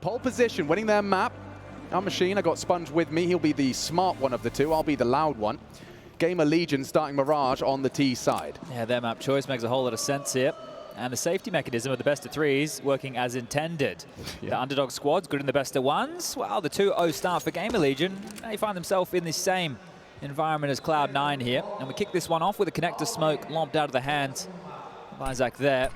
pole position, winning their map. Our machine, I got Sponge with me. He'll be the smart one of the two. I'll be the loud one. GamerLegion starting Mirage on the T side. Yeah, their map choice makes a whole lot of sense here. And the safety mechanism of the best of threes working as intended. Yeah. The underdog squad's good in the best of ones. Well, the 2-0 start for GamerLegion. They find themselves in the same environment as Cloud9 here. And we kick this one off with a connector smoke lobbed out of the hands of Isaac there.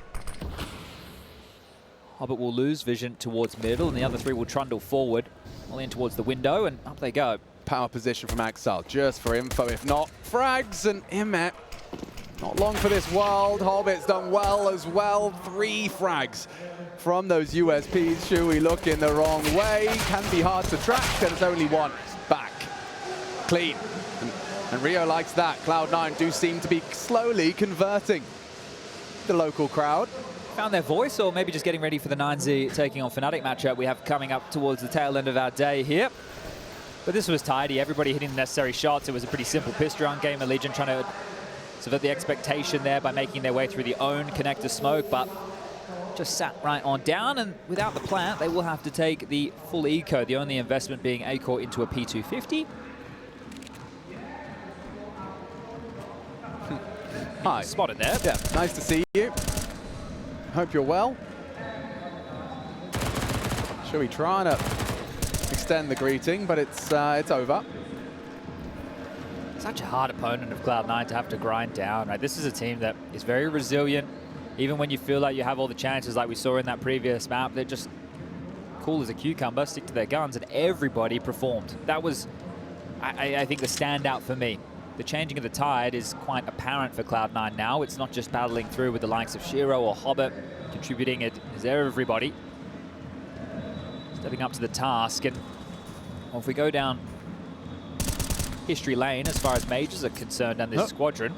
Hobbit will lose vision towards middle, and the other three will trundle forward, all in towards the window, and up they go. Power position from acoR, just for info, if not. Frags and Imet. Not long for this world. Hobbit's done well as well. 3 frags from those USPs. Shui looking the wrong way. Can be hard to track, and it's only one back. Clean. And Rio likes that. Cloud9 do seem to be slowly converting the local crowd. Found their voice, or maybe just getting ready for the 9Z taking on Fnatic matchup we have coming up towards the tail end of our day here. But this was tidy. Everybody hitting the necessary shots. It was a pretty simple piss run. GamerLegion trying to subvert the expectation there by making their way through the own connector smoke, but just sat right on down, and without the plant, they will have to take the full eco, the only investment being acoR into a P250. Hi. Spotted there. Yeah, nice to see you. Hope you're well. Shui trying to extend the greeting, but it's over. Such a hard opponent of Cloud9 to have to grind down, right? This is a team that is very resilient. Even when you feel like you have all the chances, like we saw in that previous map, they're just cool as a cucumber, stick to their guns, and everybody performed. That was, I think, the standout for me. The changing of the tide is quite apparent for Cloud9 now. It's not just battling through with the likes of Shiro or Hobbit contributing. It is everybody stepping up to the task. And well, if we go down history lane as far as majors are concerned and this squadron.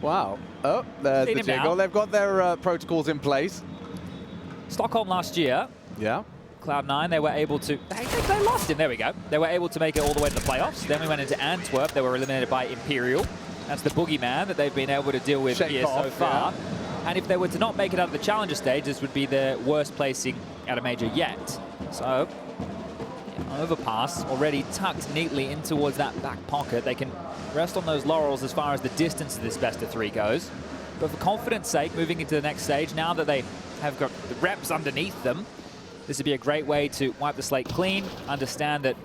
Wow. Oh, there's the jiggle. They've got their protocols in place. Stockholm last year. Yeah. Cloud9, they were able to... They lost him. There we go. They were able to make it all the way to the playoffs. Then we went into Antwerp. They were eliminated by Imperial. That's the boogeyman that they've been able to deal with here so far. Yeah. And if they were to not make it out of the challenger stage, this would be their worst placing at a major yet. So, overpass already tucked neatly in towards that back pocket. They can rest on those laurels as far as the distance of this best of 3 goes. But for confidence sake, moving into the next stage, now that they have got the reps underneath them, this would be a great way to wipe the slate clean, understand that,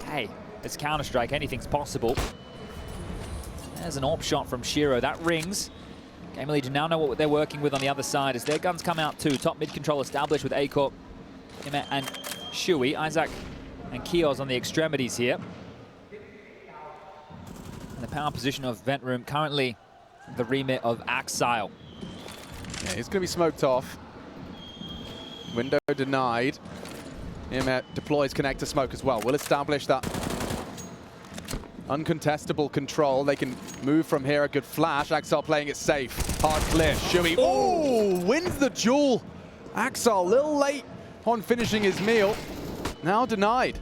hey, it's Counter-Strike, anything's possible. There's an AWP shot from Shiro, that rings. GamerLegion now know what they're working with on the other side as their guns come out too. Top mid control established with acoR, Imet and Shui. Isaac and Keo's on the extremities here. And the power position of Vent Room currently the remit of acoR. Yeah, he's going to be smoked off. Window denied. Imet deploys connector smoke as well. We'll establish that uncontestable control. They can move from here. A good flash. acoR playing it safe. Hard clear. Shui. Oh, wins the duel. acoR a little late on finishing his meal. Now denied.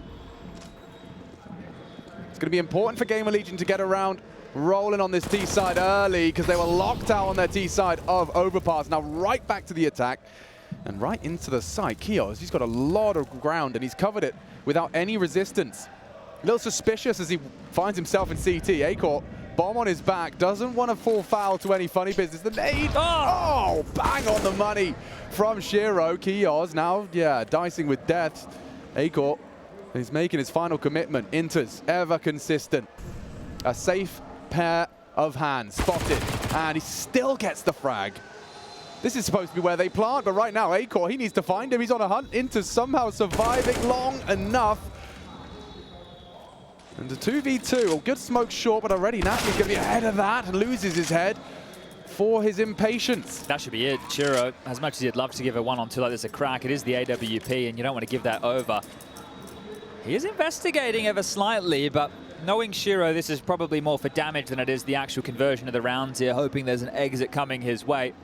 It's going to be important for GamerLegion to get around rolling on this T side early because they were locked out on their T side of overpass. Now right back to the attack. And right into the side. keo's, he's got a lot of ground and he's covered it without any resistance. A little suspicious as he finds himself in CT. acoR, bomb on his back, doesn't want to fall foul to any funny business. The nade, oh, bang on the money from Shiro. keo's now, yeah, dicing with death. acoR, he's making his final commitment. interz, ever consistent. A safe pair of hands, spotted, and he still gets the frag. This is supposed to be where they plant, but right now, acoR, he needs to find him. He's on a hunt. interz somehow surviving long enough. And a 2v2, well, good smoke short, but already Natalie's going to be ahead of that and loses his head for his impatience. That should be it. Shiro, as much as you'd love to give a 1-on-2 like this a crack, it is the AWP, and you don't want to give that over. He is investigating ever slightly, but knowing Shiro, this is probably more for damage than it is the actual conversion of the rounds here, hoping there's an exit coming his way.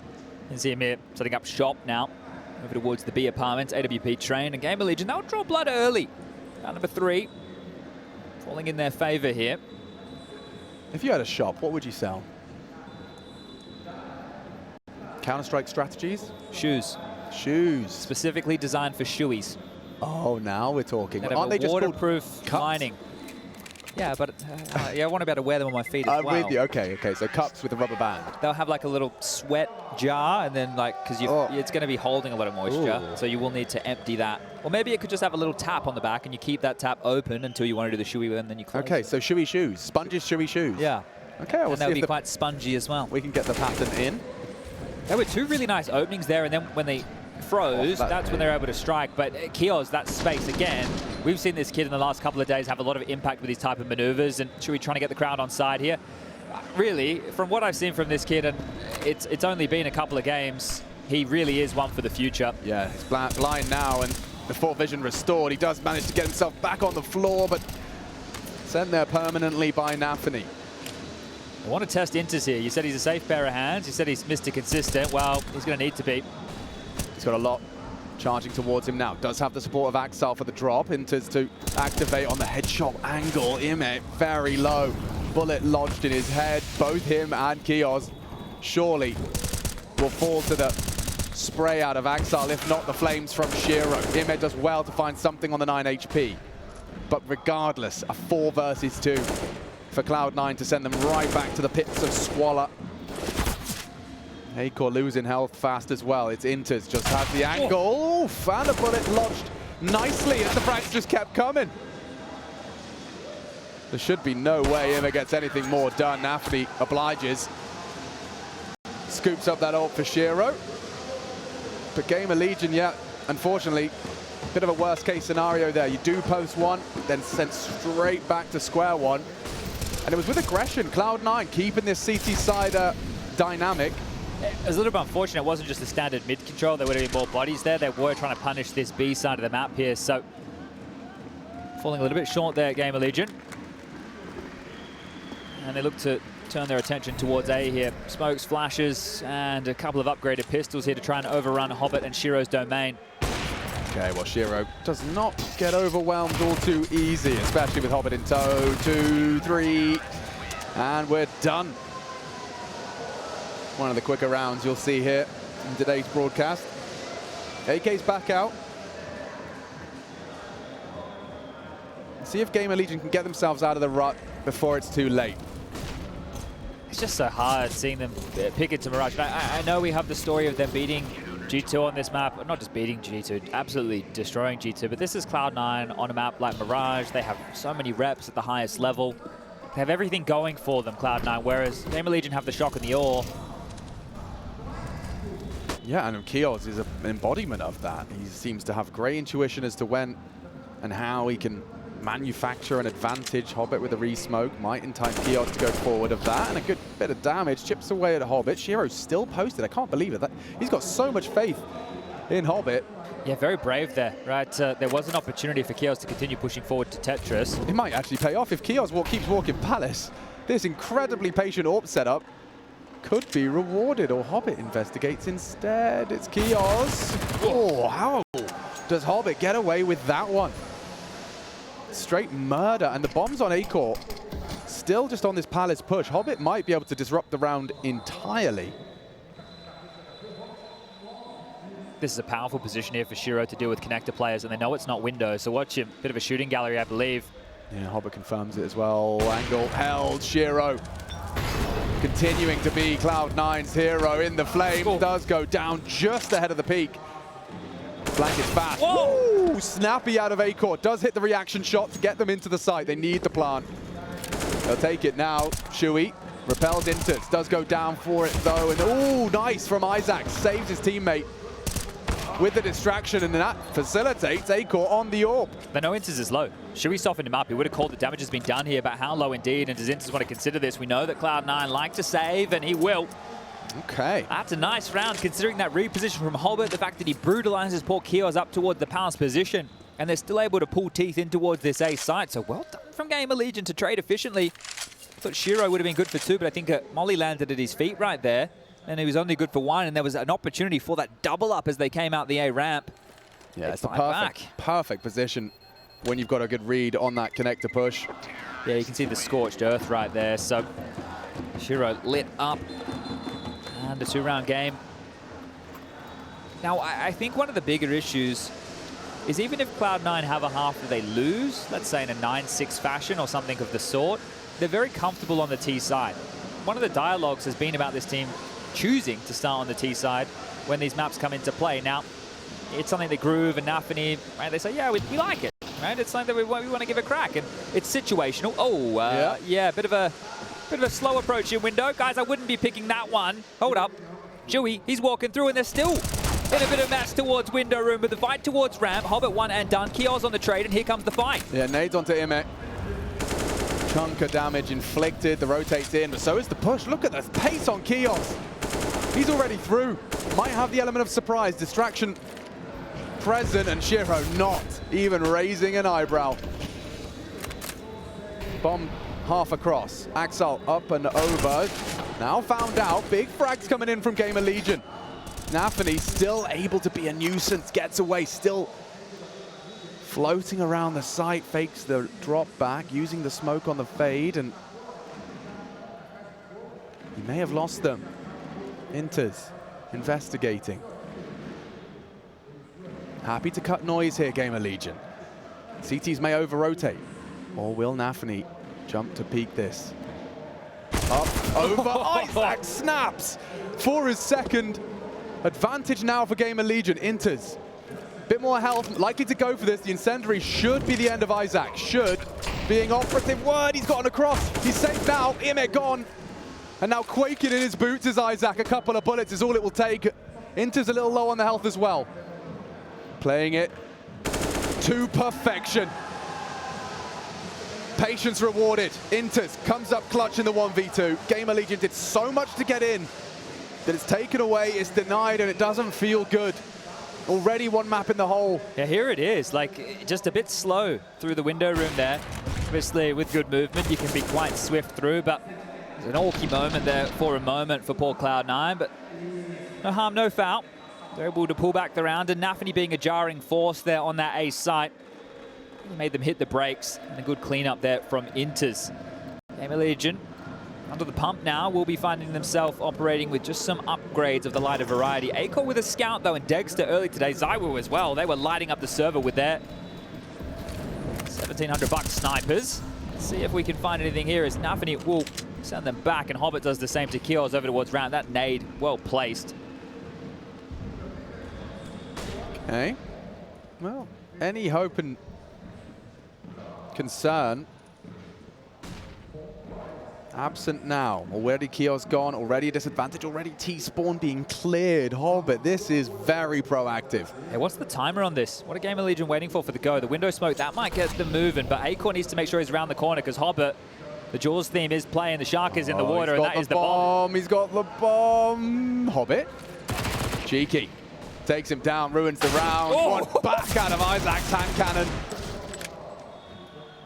You can see him here setting up shop now, over towards the B apartments, AWP train, and GamerLegion, they'll draw blood early. Round number 3, falling in their favor here. If you had a shop, what would you sell? Counter-Strike strategies? Shoes. Shoes. Specifically designed for shoeies. Oh, now we're talking. That Aren't they just waterproof lining? Yeah, but yeah, I want to be able to wear them on my feet as well. I'm with you. Okay, okay. So cups with a rubber band. They'll have like a little sweat jar, and then like, because it's going to be holding a lot of moisture, so you will need to empty that. Or maybe it could just have a little tap on the back, and you keep that tap open until you want to do the shoey, and then you close it. So shoey shoes. Sponges, shoey shoes. Yeah. Okay, we'll and see they'll be quite spongy as well. We can get the pattern in. There were two really nice openings there, and then when they froze, that's when they're able to strike. But acoR's, that space again, we've seen this kid in the last couple of days have a lot of impact with these type of maneuvers, and should we trying to get the crowd on side here? Really, from what I've seen from this kid, and it's only been a couple of games, he really is one for the future. Yeah, he's blind now, and before vision restored, he does manage to get himself back on the floor, but sent there permanently by Nafany. I want to test interz here. You said he's a safe pair of hands. You said he's Mr. Consistent. Well, he's going to need to be. He's got a lot charging towards him now. Does have the support of acoR for the drop. interz to activate on the headshot angle. IEM very low. Bullet lodged in his head. Both him and acoR's surely will fall to the spray out of acoR, if not the flames from Shiro. IEM does well to find something on the 9 HP. But regardless, a 4 versus 2 for Cloud9 to send them right back to the pits of squalor. acoR losing health fast as well. It's interz, just has the angle. Oof, and a bullet lodged nicely as the frags just kept coming. There should be no way IEM gets anything more done. Nafany obliges. Scoops up that ult for Shiro. But GamerLegion, yeah, unfortunately, a bit of a worst case scenario there. You do post one, then sent straight back to square one. And it was with aggression. Cloud9 keeping this CT side dynamic. It was a little bit unfortunate. It wasn't just the standard mid control. There would have been more bodies there. They were trying to punish this B side of the map here. So falling a little bit short there at GamerLegion. And they look to turn their attention towards A here. Smokes, flashes, and a couple of upgraded pistols here to try and overrun Hobbit and Shiro's domain. Okay, well, Shiro does not get overwhelmed all too easy, especially with Hobbit in tow. 2, 3, and we're done. One of the quicker rounds you'll see here in today's broadcast. AK's back out. See if GamerLegion can get themselves out of the rut before it's too late. It's just so hard seeing them pick it to Mirage. I know we have the story of them beating G2 on this map, not just beating G2, absolutely destroying G2, but this is Cloud9 on a map like Mirage. They have so many reps at the highest level. They have everything going for them, Cloud9, whereas GamerLegion have the shock and the awe. Yeah, and acoR's is an embodiment of that. He seems to have great intuition as to when and how he can manufacture an advantage. Hobbit with a re-smoke might entice acoR to go forward of that, and a good bit of damage chips away at Hobbit. Shiro's still posted. I can't believe it. He's got so much faith in Hobbit. Yeah, very brave there, right? There was an opportunity for acoR to continue pushing forward to Tetris. It might actually pay off if acoR keeps walking Palace. This incredibly patient AWP setup could be rewarded, or Hobbit investigates instead. It's acoR's. Oh, how does Hobbit get away with that one? Straight murder, and the bombs on acoR still just on this Palace push. Hobbit might be able to disrupt the round entirely. This is a powerful position here for Shiro to deal with connector players, and they know it's not window, so watch him. Bit of a shooting gallery, I believe. Yeah, Hobbit confirms it as well. Angle held. Shiro continuing to be Cloud9's hero in the flame. Does go down just ahead of the peak. Flank is fast. Whoa! Snappy out of acoR. Does hit the reaction shot to get them into the site. They need the plant. They'll take it now. Shui repels interz. Does go down for it though. And oh, nice from Isaac. Saves his teammate with the distraction, and that facilitates acoR on the AWP. They know interz is low. Shui softened him up. He would have called the damage has been done here, but how low indeed? And does interz want to consider this? We know that Cloud9 like to save, and he will. Okay. That's a nice round, considering that reposition from Hobbit, the fact that he brutalizes poor acoR's up towards the Palace position, and they're still able to pull teeth in towards this A site. So well done from GamerLegion to trade efficiently. I thought Shiro would have been good for 2, but I think Molly landed at his feet right there, and he was only good for 1, and there was an opportunity for that double up as they came out the A ramp. Yeah, it's the perfect position when you've got a good read on that connector push. Yeah, you can see the scorched earth right there. So Shiro lit up. And a 2-round game. Now, I think one of the bigger issues is even if Cloud9 have a half that they lose, let's say in a 9-6 fashion or something of the sort, they're very comfortable on the T side. One of the dialogues has been about this team choosing to start on the T side when these maps come into play. Now, it's something that Groove and Nafany, right, they say, yeah, we like it, right? It's something that we want to give a crack, and it's situational. Oh, yeah, bit of a slow approach in window. Guys, I wouldn't be picking that one. Hold up. Chewy, he's walking through, and they're still in a bit of match towards window room, but the fight towards ramp. Hobbit one and done. Kios on the trade, and here comes the fight. Yeah, nades onto IEM. Chunk of damage inflicted. The rotate's in, but so is the push. Look at the pace on Kios. He's already through. Might have the element of surprise. Distraction present, and Shiro not even raising an eyebrow. Bomb half across. acoR up and over. Now found out. Big frags coming in from GamerLegion. Nafany still able to be a nuisance. Gets away. Still floating around the site. Fakes the drop back. Using the smoke on the fade. And he may have lost them. interz investigating. Happy to cut noise here, GamerLegion. CTs may over-rotate. Or will Nafany jump to peak this? Up, over, IESAC snaps for his second. Advantage now for GamerLegion. interz. Bit more health, likely to go for this. The incendiary should be the end of IESAC. Should. Being operative word, he's gotten across. He's safe now, IEM gone. And now quaking in his boots is IESAC. A couple of bullets is all it will take. interz a little low on the health as well. Playing it to perfection. Patience rewarded. interz comes up clutch in the 1v2. GamerLegion did so much to get in that it's taken away, it's denied, and it doesn't feel good. Already one map in the hole. Yeah, here it is. Like, just a bit slow through the window room there. Obviously, with good movement, you can be quite swift through, but there's an orky moment there for a moment for poor Cloud9, but no harm, no foul. They're able to pull back the round, and Nafany being a jarring force there on that A site made them hit the brakes, and a good cleanup there from interz. GamerLegion under the pump now will be finding themselves operating with just some upgrades of the lighter variety. acoR with a scout though, and Dexter early today, Zywu as well. They were lighting up the server with their 1,700 bucks snipers. Let's see if we can find anything here as Nafany will send them back, and Hobbit does the same to Kios over towards round. That nade well placed. Okay. Well, any hope and concern absent now. Already Kios gone, already a disadvantage, already T-spawn being cleared. Hobbit, this is very proactive. Hey, what's the timer on this? What are GamerLegion waiting for the go? The window smoke, that might get them moving, but acoR needs to make sure he's around the corner because Hobbit, the Jaws theme is playing, the shark is in the water, and that is the bomb. He's got the bomb. Hobbit, cheeky. Takes him down, ruins the round. Oh. One back out of IESAC's hand cannon.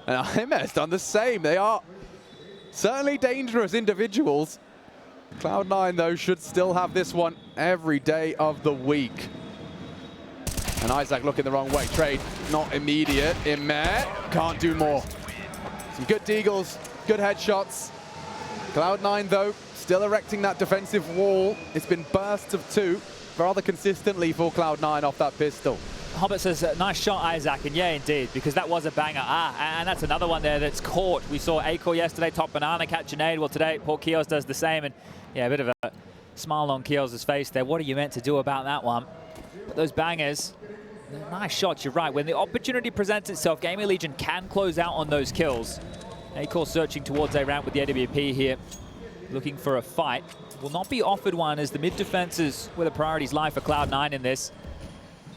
And IEM has done the same. They are certainly dangerous individuals. Cloud9, though, should still have this one every day of the week. And IESAC looking the wrong way. Trade not immediate. IEM can't do more. Some good deagles, good headshots. Cloud9, though, still erecting that defensive wall. It's been bursts of 2 rather consistently for Cloud9 off that pistol. Hobbit says, nice shot, IESAC, and yeah, indeed, because that was a banger. And that's another one there that's caught. We saw acoR yesterday, top banana, catch a nade. Well, today, poor Kios does the same, and yeah, a bit of a smile on Kios' face there. What are you meant to do about that one? But those bangers, nice shots, you're right. When the opportunity presents itself, GamerLegion can close out on those kills. acoR searching towards a ramp with the AWP here, looking for a fight. Will not be offered one as the mid defenses where the priorities lie for Cloud9 in this.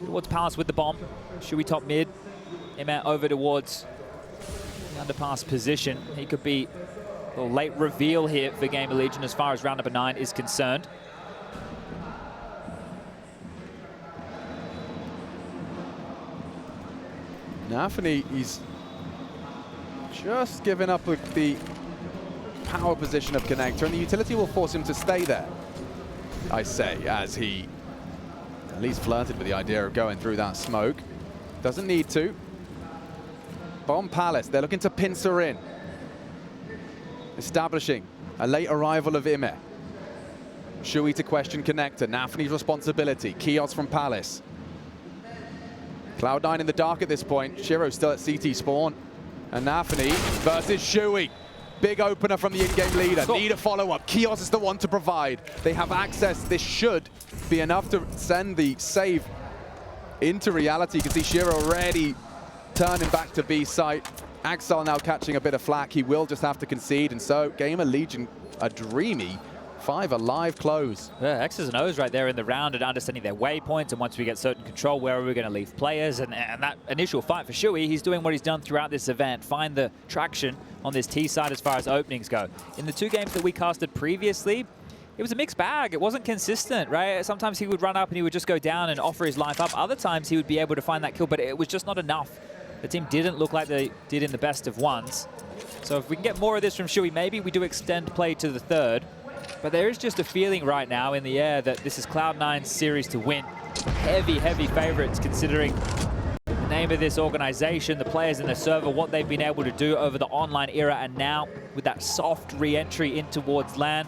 Towards Palace with the bomb. Shui top mid. IEM over towards the underpass position. He could be a little late reveal here for GamerLegion as far as round number 9 is concerned. Nafany, he's just given up with the power position of connector, and the utility will force him to stay there, I say, as he at least flirted with the idea of going through that smoke. Doesn't need to. Bomb Palace, they're looking to pincer in. Establishing a late arrival of IEM. Shui to question connector. Nafany's responsibility. chaos from Palace. Cloud9 in the dark at this point. Shiro still at CT spawn. And Nafany versus Shui. Big opener from the in-game leader. Need a follow-up. chaos is the one to provide. They have access. This should be enough to send the save into reality. You can see Shiro already turning back to B site. acoR now catching a bit of flack. He will just have to concede. And so GamerLegion, a dreamy 5 alive close. Yeah, X's and O's right there in the round and understanding their waypoints, and once we get certain control, where are we going to leave players? And that initial fight for Shui, he's doing what he's done throughout this event, find the traction on this T side as far as openings go. In the 2 games that we casted previously, it was a mixed bag. It wasn't consistent, right? Sometimes he would run up and he would just go down and offer his life up. Other times he would be able to find that kill, but it was just not enough. The team didn't look like they did in the best of ones. So if we can get more of this from Shui, maybe we do extend play to the 3rd. But there is just a feeling right now in the air that this is Cloud9's series to win. Heavy, heavy favorites considering the name of this organization, the players in the server, what they've been able to do over the online era, and now with that soft re-entry in towards LAN.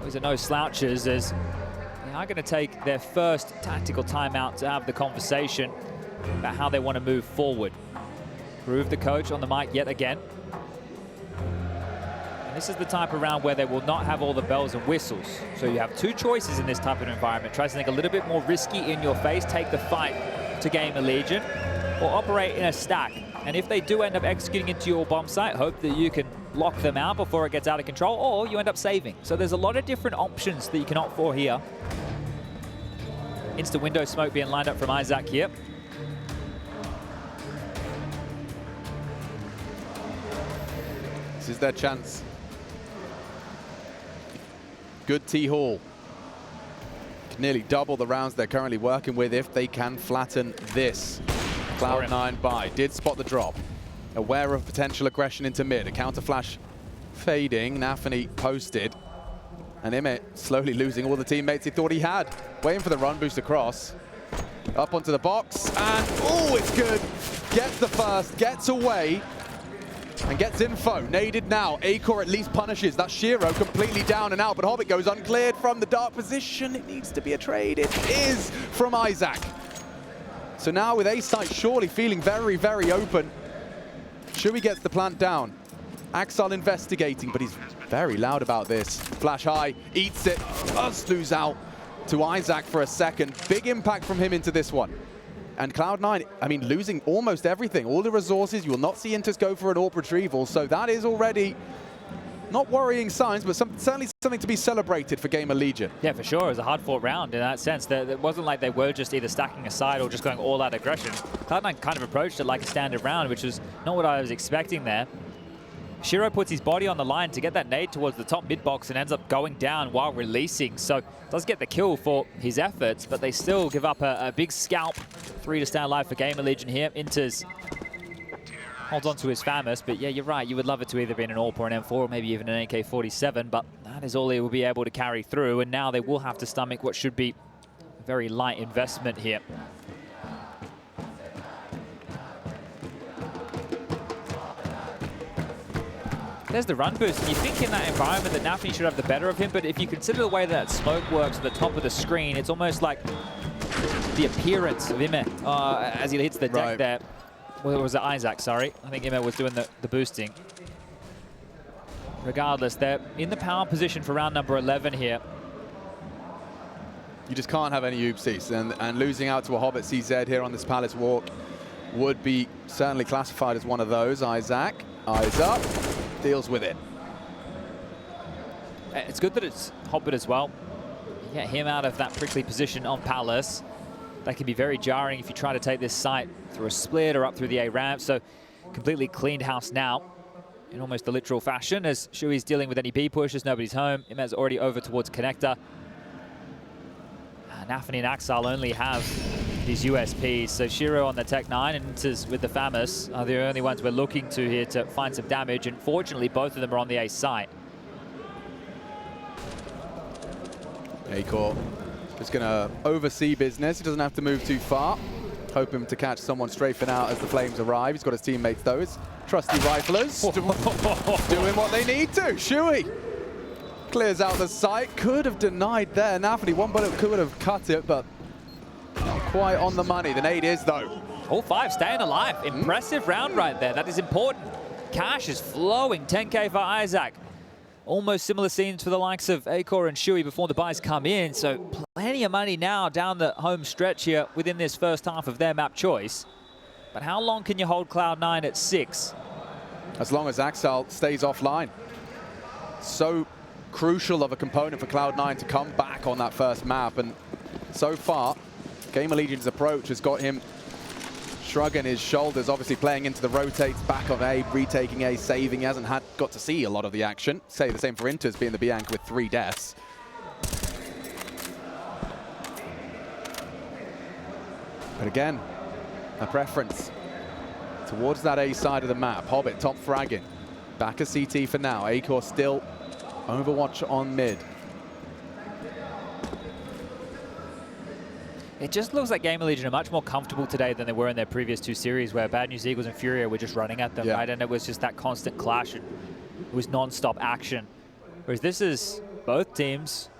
These are no slouches as they are going to take their first tactical timeout to have the conversation about how they want to move forward. Groove the coach on the mic yet again. This is the type of round where they will not have all the bells and whistles. So you have 2 choices in this type of environment. Try something a little bit more risky in your face, take the fight to GamerLegion, or operate in a stack. And if they do end up executing into your bomb site, hope that you can lock them out before it gets out of control, or you end up saving. So there's a lot of different options that you can opt for here. Insta window smoke being lined up from isaac here. This is their chance. Good T-Hall. Can nearly double the rounds they're currently working with if they can flatten this. Cloud9 buy. Did spot the drop. Aware of potential aggression into mid. A counter flash fading. Nafany posted. And Ime slowly losing all the teammates he thought he had. Waiting for the run boost across. Up onto the box. And, oh, it's good. Gets the first. Gets away. And gets info. Naded now. acoR at least punishes. That's Shiro completely down and out. But Hobbit goes uncleared from the dark position. It needs to be a trade. It is from isaac. So now with A site surely feeling very, very open. Shui gets the plant down. acoR investigating, but he's very loud about this. Flash high. Eats it. Does lose out to isaac for a second. Big impact from him into this one. And Cloud9, I mean, losing almost everything. All the resources. You will not see interz go for an AWP retrieval. So that is already not worrying signs, but certainly something to be celebrated for GamerLegion. Yeah, for sure. It was a hard-fought round in that sense. It wasn't like they were just either stacking aside or just going all-out aggression. Cloud9 kind of approached it like a standard round, which was not what I was expecting there. Shiro puts his body on the line to get that nade towards the top mid box and ends up going down while releasing. So does get the kill for his efforts, but they still give up a big scalp. 3 to stay alive for GamerLegion here. interz holds on to his famous, but yeah, you're right. You would love it to either be an AWP or an M4, or maybe even an AK-47, but that is all he will be able to carry through. And now they will have to stomach what should be a very light investment here. There's the run boost, and you think in that environment that Nafany should have the better of him, but if you consider the way that smoke works at the top of the screen, it's almost like the appearance of Ime as he hits the deck there. Well, was it isaac, sorry. I think Ime was doing the boosting. Regardless, they're in the power position for round number 11 here. You just can't have any oopsies, and losing out to a Hobbit CZ here on this Palace walk would be certainly classified as one of those. isaac, eyes up. Deals with it. It's good that it's Hobbit as well. You get him out of that prickly position on Palace. That can be very jarring if you try to take this site through a split or up through the A ramp. So completely cleaned house now in almost the literal fashion as Shui's dealing with any B pushes. Nobody's home. Imez already over towards connector. Nafany and acoR only have these USPs. So Shiro on the Tech 9 and interz with the Famous are the only ones we're looking to here to find some damage. And fortunately, both of them are on the A site. acoR just going to oversee business. He doesn't have to move too far. Hoping to catch someone strafing out as the flames arrive. He's got his teammates, those trusty riflers, doing what they need to. Shui Clears out the site. Could have denied there. Nafany, one bullet could have cut it, but not quite on the money. The nade is, though. All 5 staying alive. Impressive round right there. That is important. Cash is flowing. 10K for Isaac. Almost similar scenes for the likes of acoR and Shuey before the buys come in. So plenty of money now down the home stretch here within this first half of their map choice. But how long can you hold Cloud9 at 6? As long as acoR stays offline. So crucial of a component for Cloud9 to come back on that first map. And so far, GamerLegion's approach has got him shrugging his shoulders, obviously playing into the rotates, back of A, retaking A, saving. He hasn't got to see a lot of the action. Say the same for interz, being the B anchor with 3 deaths. But again, a preference towards that A side of the map. Hobbit top fragging. Back a CT for now. acoR still Overwatch on mid. It just looks like GamerLegion are much more comfortable today than they were in their previous 2 series, where Bad News Eagles and Furia were just running at them, right? And it was just that constant clash, and it was non-stop action. Whereas this is both teams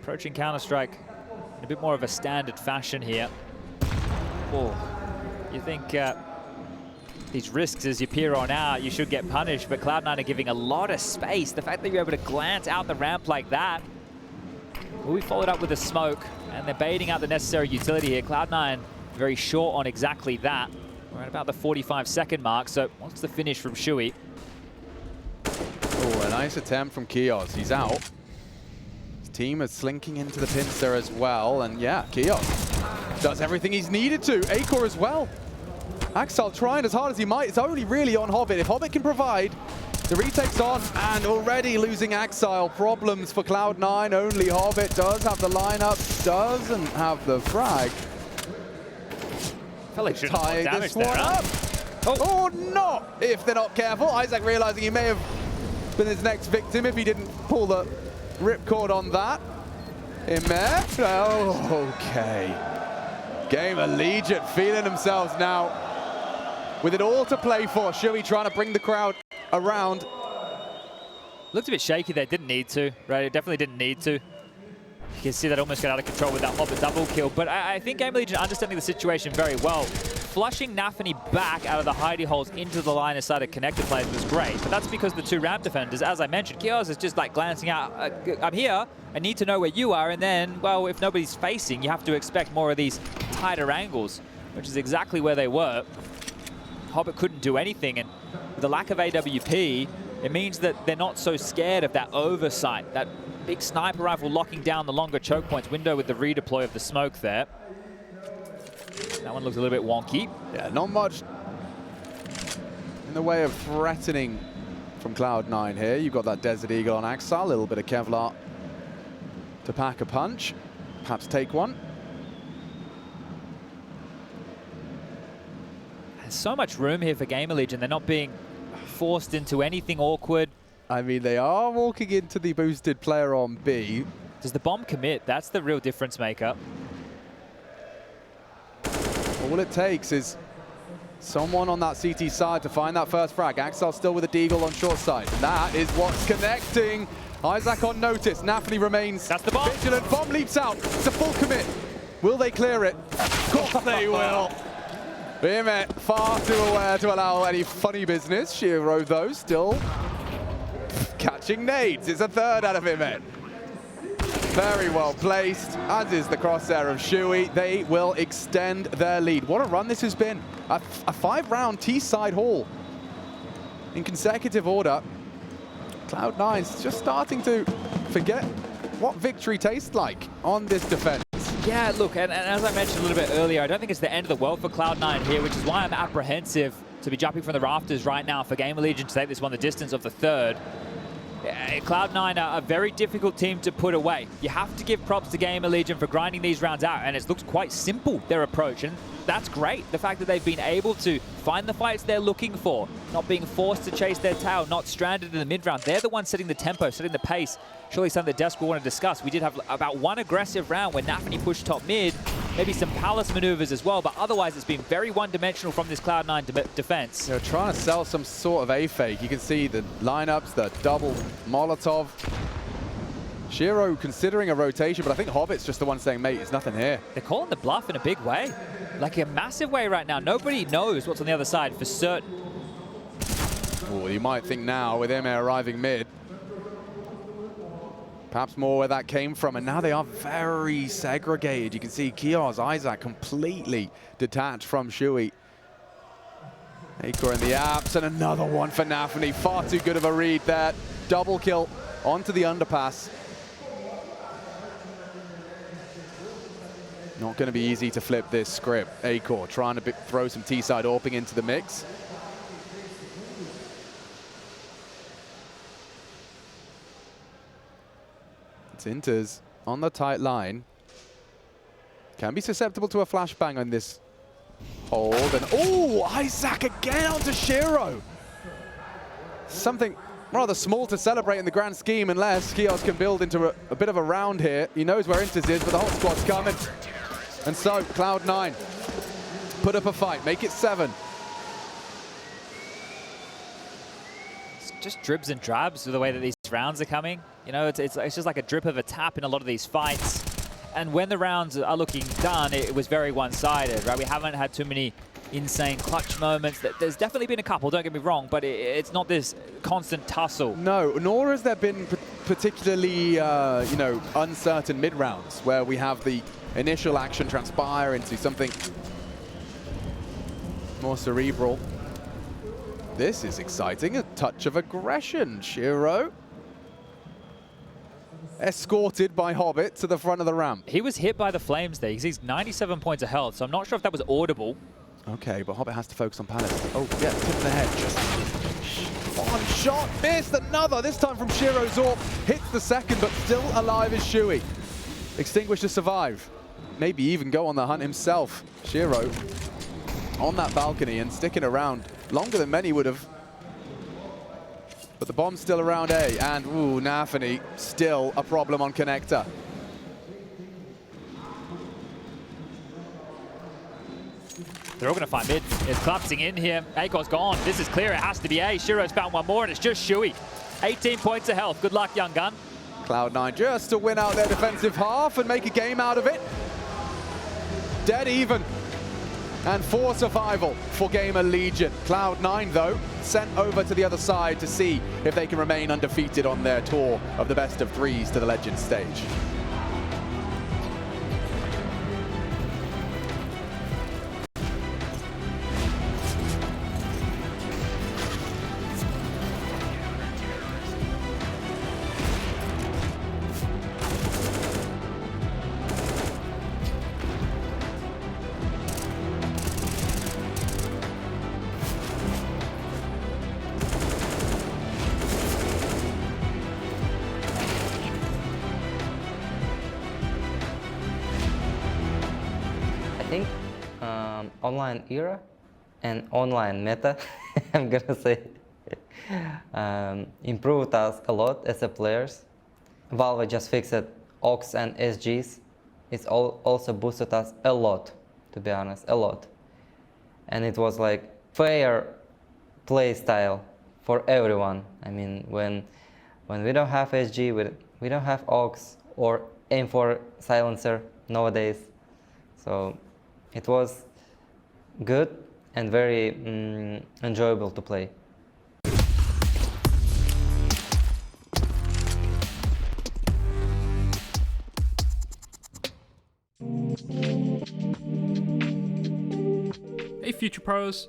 approaching Counter-Strike in a bit more of a standard fashion here. Oh, you think these risks as you peer on out, you should get punished, but Cloud9 are giving a lot of space. The fact that you're able to glance out the ramp like that, will be followed up with a smoke, and they're baiting out the necessary utility here. Cloud9 very short on exactly that. We're at about the 45-second mark, so what's the finish from Shuey? Oh, a nice attempt from acoR. He's out. His team is slinking into the pincer as well, and yeah, acoR does everything he's needed to. acoR as well. acoR trying as hard as he might. It's only really on Hobbit. If Hobbit can provide, the retake's on, and already losing acoR. Problems for Cloud9. Only Hobbit does have the lineup, doesn't have the frag. Felt like should have Tie damage this one there, up. Oh, not if they're not careful. Isaac realizing he may have been his next victim if he didn't pull the ripcord on that. In there. Oh, okay. GamerLegion feeling themselves now with it all to play for. Shuey trying to bring the crowd around. Looked a bit shaky there, didn't need to, right? It definitely didn't need to. You can see that almost got out of control with that Hobbit double kill, but I think GamerLegion understanding the situation very well. Flushing Nafany back out of the hidey holes into the line of sight of connected players was great, but that's because the 2 ramp defenders, as I mentioned, acoR is just like glancing out, I'm here, I need to know where you are, and then, well, if nobody's facing, you have to expect more of these tighter angles, which is exactly where they were. Hobbit couldn't do anything, and with the lack of AWP, it means that they're not so scared of that oversight, that big sniper rifle locking down the longer choke points window with the redeploy of the smoke there. That one looks a little bit wonky. Yeah, not much in the way of threatening from Cloud9 here. You've got that Desert Eagle on acoR, a little bit of Kevlar to pack a punch, perhaps take one. There's so much room here for GamerLegion. They're not being forced into anything awkward. I mean, they are walking into the boosted player on B. Does the bomb commit? That's the real difference maker. All it takes is someone on that CT side to find that first frag. acoR still with a deagle on short side. That is what's connecting. Isaac on notice. Nafany remains That's the bomb. vigilant. Bomb leaps out. It's a full commit. Will they clear it? Of course they will. Vehement, far too aware to allow any funny business. Shiro, though, still catching nades. It's a third out of Vehement. Very well placed, as is the crosshair of Shuey. They will extend their lead. What a run this has been. A 5-round T-side haul in consecutive order. Cloud9's just starting to forget what victory tastes like on this defense. Yeah, look, and as I mentioned a little bit earlier, I don't think it's the end of the world for Cloud9 here, which is why I'm apprehensive to be jumping from the rafters right now for GamerLegion to take this one the distance of the third. Cloud9 are a very difficult team to put away. You have to give props to GamerLegion for grinding these rounds out, and it looks quite simple, their approach, and that's great. The fact that they've been able to find the fights they're looking for, not being forced to chase their tail, not stranded in the mid-round. They're the ones setting the tempo, setting the pace. Surely something that Desk will want to discuss. We did have about one aggressive round where Nafany pushed top mid, maybe some palace maneuvers as well, but otherwise it's been very one-dimensional from this Cloud9 defense. They're trying to sell some sort of A-fake. You can see the lineups, the double Molotov. Shiro considering a rotation, but I think Hobbit's just the one saying, mate, it's nothing here. They're calling the bluff in a big way. Like a massive way right now. Nobody knows what's on the other side for certain. Well, you might think now with Emir arriving mid, perhaps more where that came from, and now they are very segregated. You can see Kios, Isaac completely detached from Shui. acoR in the apps, and another one for Nafany. Far too good of a read there. Double kill onto the underpass. Not going to be easy to flip this script. acoR trying to throw some T-side AWPing into the mix. It's interz on the tight line. Can be susceptible to a flashbang on this hold. And oh, Isaac again onto Shiro. Something rather small to celebrate in the grand scheme unless Kios can build into a bit of a round here. He knows where interz is, but the whole squad's coming. And so Cloud9 put up a fight, make it 7. It's just dribs and drabs with the way that these rounds are coming. You know, it's just like a drip of a tap in a lot of these fights. And when the rounds are looking done, it was very one-sided, right? We haven't had too many insane clutch moments. There's definitely been a couple, don't get me wrong, but it's not this constant tussle. No, nor has there been particularly, you know, uncertain mid-rounds where we have the initial action transpire into something more cerebral. This is exciting, a touch of aggression. Shiro escorted by Hobbit to the front of the ramp. He was hit by the flames there. He's 97 points of health, so I'm not sure if that was audible. Okay, but Hobbit has to focus on Palace. Oh, yeah, tip of the head. Just one shot, missed another. This time from Shiro Zorp. Hits the second, but still alive is Shui. Extinguished to survive. Maybe even go on the hunt himself. Shiro on that balcony and sticking around longer than many would have. But the bomb's still around A, and ooh, Nafany still a problem on connector. They're all going to find mid. It's collapsing in here. acoR's gone. This is clear. It has to be A. Shiro's found one more, and it's just Shui. 18 points of health. Good luck, young gun. Cloud9 just to win out their defensive half and make a game out of it. Dead even. And 4 survival for GamerLegion. Cloud9, though, sent over to the other side to see if they can remain undefeated on their tour of the best of 3s to the Legends stage. I think online era and online meta, I'm gonna say, improved us a lot as a players. Valve just fixed AUX and SGs. It's also boosted us a lot, to be honest, a lot. And it was like fair play style for everyone. I mean, when we don't have SG, we don't have AUX or aim for silencer nowadays. So it was good and very enjoyable to play. Hey Future Pros!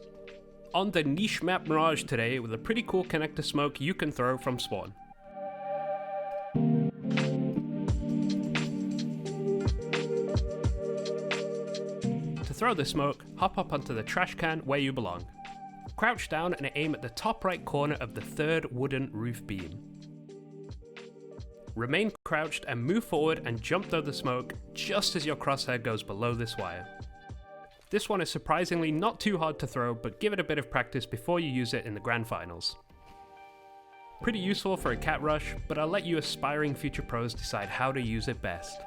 On the niche map Mirage today with a pretty cool connector smoke you can throw from spawn. To throw the smoke, hop up onto the trash can where you belong. Crouch down and aim at the top right corner of the third wooden roof beam. Remain crouched and move forward and jump through the smoke just as your crosshair goes below this wire. This one is surprisingly not too hard to throw, but give it a bit of practice before you use it in the grand finals. Pretty useful for a cat rush, but I'll let you aspiring future pros decide how to use it best.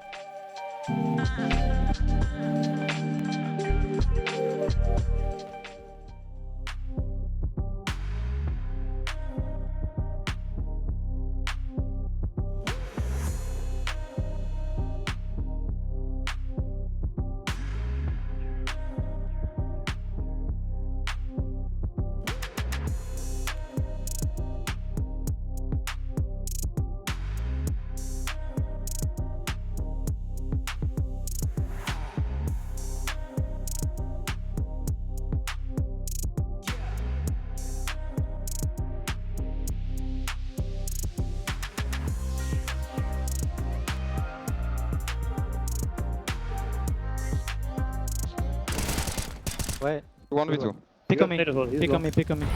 Wait. 1v2. Pick on me. Pick on me. Pick on me.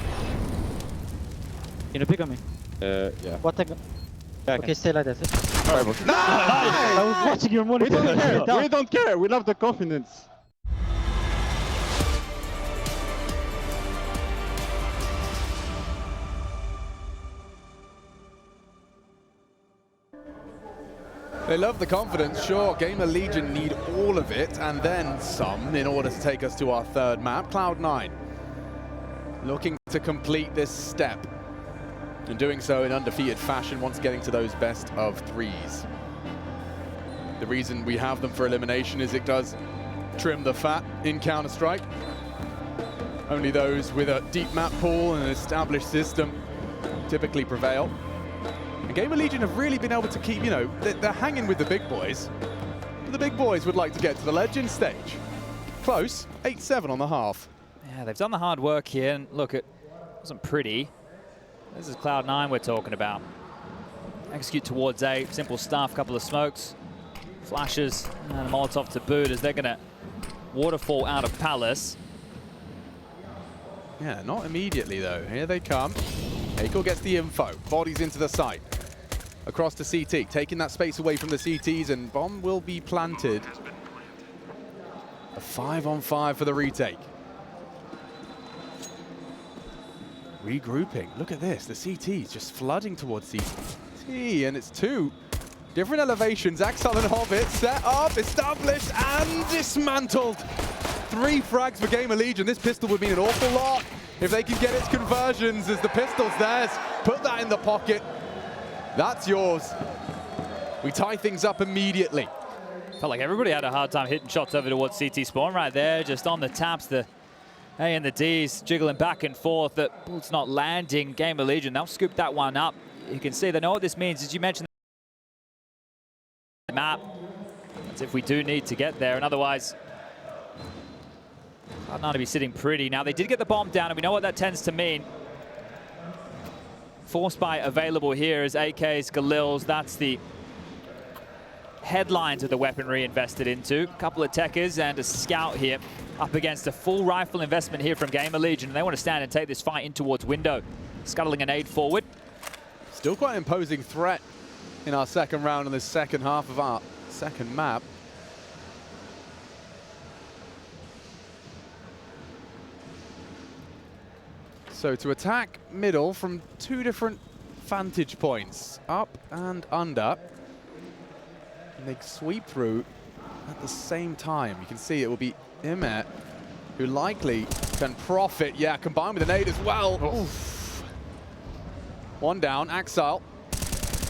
Can you pick on me? Yeah. What second? Okay, stay like that. No! I was watching your We monitor. don't care. We don't care. We love the confidence. They love the confidence, sure. GamerLegion need all of it and then some in order to take us to our third map. Cloud9 looking to complete this step and doing so in undefeated fashion once getting to those best of threes. The reason we have them for elimination is it does trim the fat in Counter-Strike. Only those with a deep map pool and an established system typically prevail. And GamerLegion have really been able to keep, you know, they're hanging with the big boys. But the big boys would like to get to the Legend stage. Close, 8-7 on the half. Yeah, they've done the hard work here, and look, it wasn't pretty. This is Cloud9 we're talking about. Execute towards A, simple stuff, couple of smokes, flashes, and a Molotov to boot as they're gonna waterfall out of Palace. Yeah, not immediately though. Here they come. acoR gets the info, bodies into the site. Across to CT, taking that space away from the CTs, and bomb will be planted. A 5-on-5 for the retake. Regrouping, look at this, the CT's just flooding towards CT, and it's two different elevations. acoR and Hobbit set up, established, and dismantled. 3 frags for GamerLegion. This pistol would mean an awful lot if they can get its conversions, as the pistol's theirs. Put that in the pocket. That's yours. We tie things up immediately. Felt like everybody had a hard time hitting shots over towards CT spawn right there, just on the taps, the A and the D's jiggling back and forth. That bullet's not landing. GamerLegion, they'll scoop that one up. You can see they know what this means. As you mentioned, the map. That's if we do need to get there, and otherwise, not to be sitting pretty. Now, they did get the bomb down, and we know what that tends to mean. Force buy available here as AKs, Galils. That's the headlines of the weaponry invested into. A couple of techers and a scout here up against a full rifle investment here from GamerLegion. And they want to stand and take this fight in towards window. Scuttling a nade forward. Still quite an imposing threat in our second round on this second half of our second map. So to attack middle from 2 different vantage points, up and under. And they sweep through at the same time. You can see it will be IEM, who likely can profit. Yeah, combined with the nade as well. Oof. One down, acoR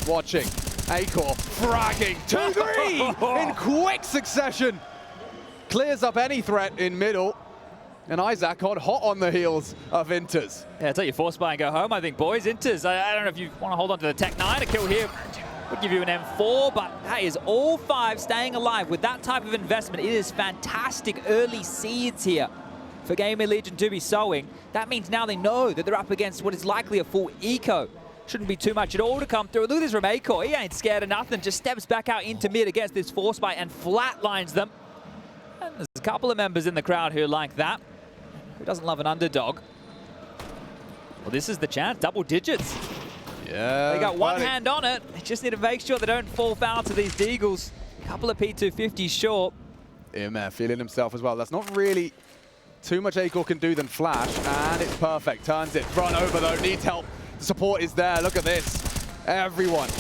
watching. acoR fragging, 2-3 in quick succession. Clears up any threat in middle. And acoR hot on the heels of interz. Yeah, take your force buy and go home, I think, boys. interz, I don't know if you want to hold on to the Tech 9. A kill here would give you an M4, but that is all 5 staying alive. With that type of investment, it is fantastic early seeds here for GamerLegion to be sowing. That means now they know that they're up against what is likely a full eco. Shouldn't be too much at all to come through. Look at this from acoR. He ain't scared of nothing. Just steps back out into mid against this force buy and flatlines them. And there's a couple of members in the crowd who like that. Who doesn't love an underdog? Well, this is the chance. Double digits. Yeah. They got one hand on it. They just need to make sure they don't fall foul to these Deagles. A couple of P250s short. IEM feeling himself as well. That's not really too much acoR can do than flash, and it's perfect. Turns it. Run over though. Needs help. The support is there. Look at this. Everyone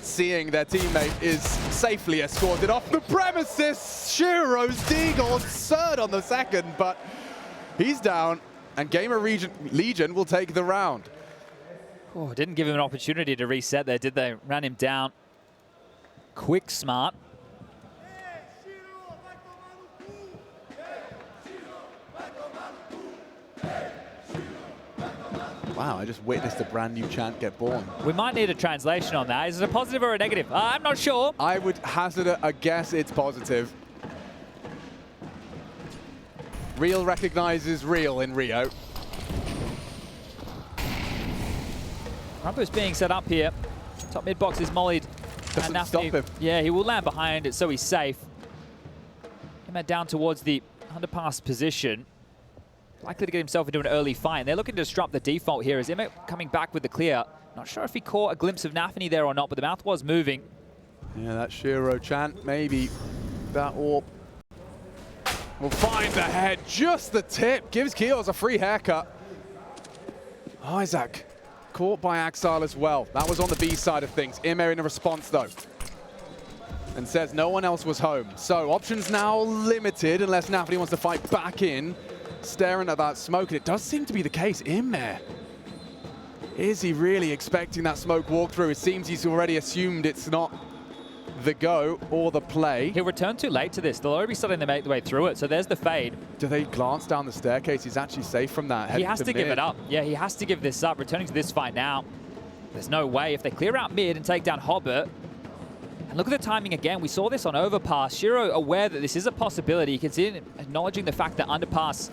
seeing their teammate is safely escorted off the premises. Shiro's Deagle, third on the second, but he's down, and GamerLegion will take the round. Oh, didn't give him an opportunity to reset there, did they? Ran him down. Quick, smart. Wow, I just witnessed a brand new chant get born. We might need a translation on that. Is it a positive or a negative? I'm not sure. I would hazard a guess it's positive. Real recognizes real in Rio. Rumbo's being set up here. Top mid box is mollied. Doesn't stop him. Yeah, he will land behind it, so he's safe. Him down towards the underpass position. likely to get himself into an early fight. And they're looking to disrupt the default here as Emmett coming back with the clear. Not sure if he caught a glimpse of Nafany there or not, but the mouth was moving. Yeah, that Shiro chant, maybe that AWP will find the head, just the tip, gives keorz a free haircut. Isaac caught by acoR as well. That was on the B side of things. IEM in a response though, and says no one else was home. So options now limited unless Nafany wants to fight back in, staring at that smoke, and it does seem to be the case. IEM, is he really expecting that smoke walkthrough? It seems he's already assumed it's not the go or the play. He'll return too late to this. They'll already be starting to make the way through it. So there's the fade. Do they glance down the staircase? He's actually safe from that. He has to give it up. Yeah, he has to give this up. Returning to this fight now. There's no way. If they clear out mid and take down Hobbit. And look at the timing again. We saw this on overpass. Shiro aware that this is a possibility. He can see it, acknowledging the fact that underpass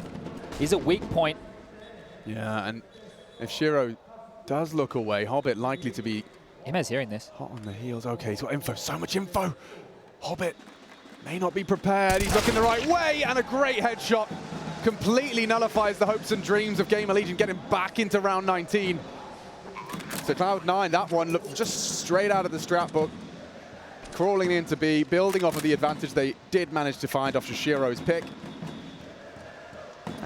is a weak point. Yeah, and if Shiro does look away, Hobbit likely to be IEM's hearing this. hot on the heels. Okay, he's got info. So much info. Hobbit may not be prepared. He's looking the right way, and a great headshot completely nullifies the hopes and dreams of GamerLegion getting back into round 19. So Cloud9, that one looked just straight out of the strat book. Crawling into B, building off of the advantage they did manage to find after Shiro's pick.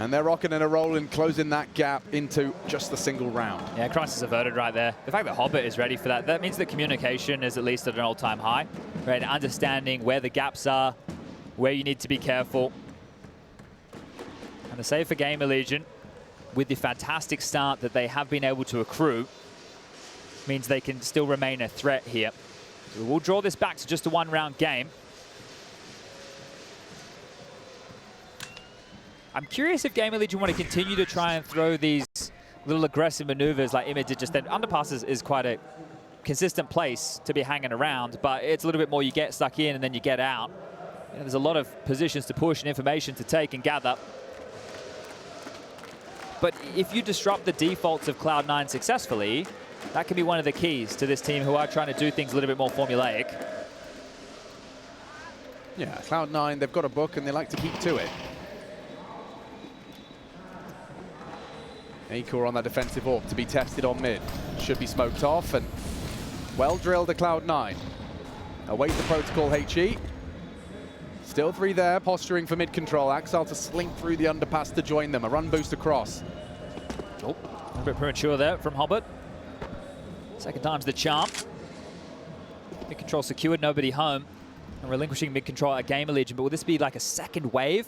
And they're rocking and rolling, closing that gap into just the single round. Yeah, crisis averted right there. The fact that Hobbit is ready for that, that means that communication is at least at an all-time high. Right, understanding where the gaps are, where you need to be careful. And the save for GamerLegion, with the fantastic start that they have been able to accrue, means they can still remain a threat here. So we'll draw this back to just a one-round game. I'm curious if GamerLegion want to continue to try and throw these little aggressive maneuvers like IEM did just then. Underpass is quite a consistent place to be hanging around, but it's a little bit more you get stuck in and then you get out. You know, there's a lot of positions to push and information to take and gather. But if you disrupt the defaults of Cloud9 successfully, that can be one of the keys to this team who are trying to do things a little bit more formulaic. Yeah, Cloud9, they've got a book and they like to keep to it. acoR on that defensive AWP to be tested on mid. Should be smoked off and well drilled to Cloud9. Await the protocol HE. Still three there, posturing for mid control. acoR to slink through the underpass to join them. A run boost across. Oh, a bit premature there from Hobbit. Second time's the charm. Mid control secured, nobody home. And relinquishing mid control at GamerLegion. But will this be like a second wave?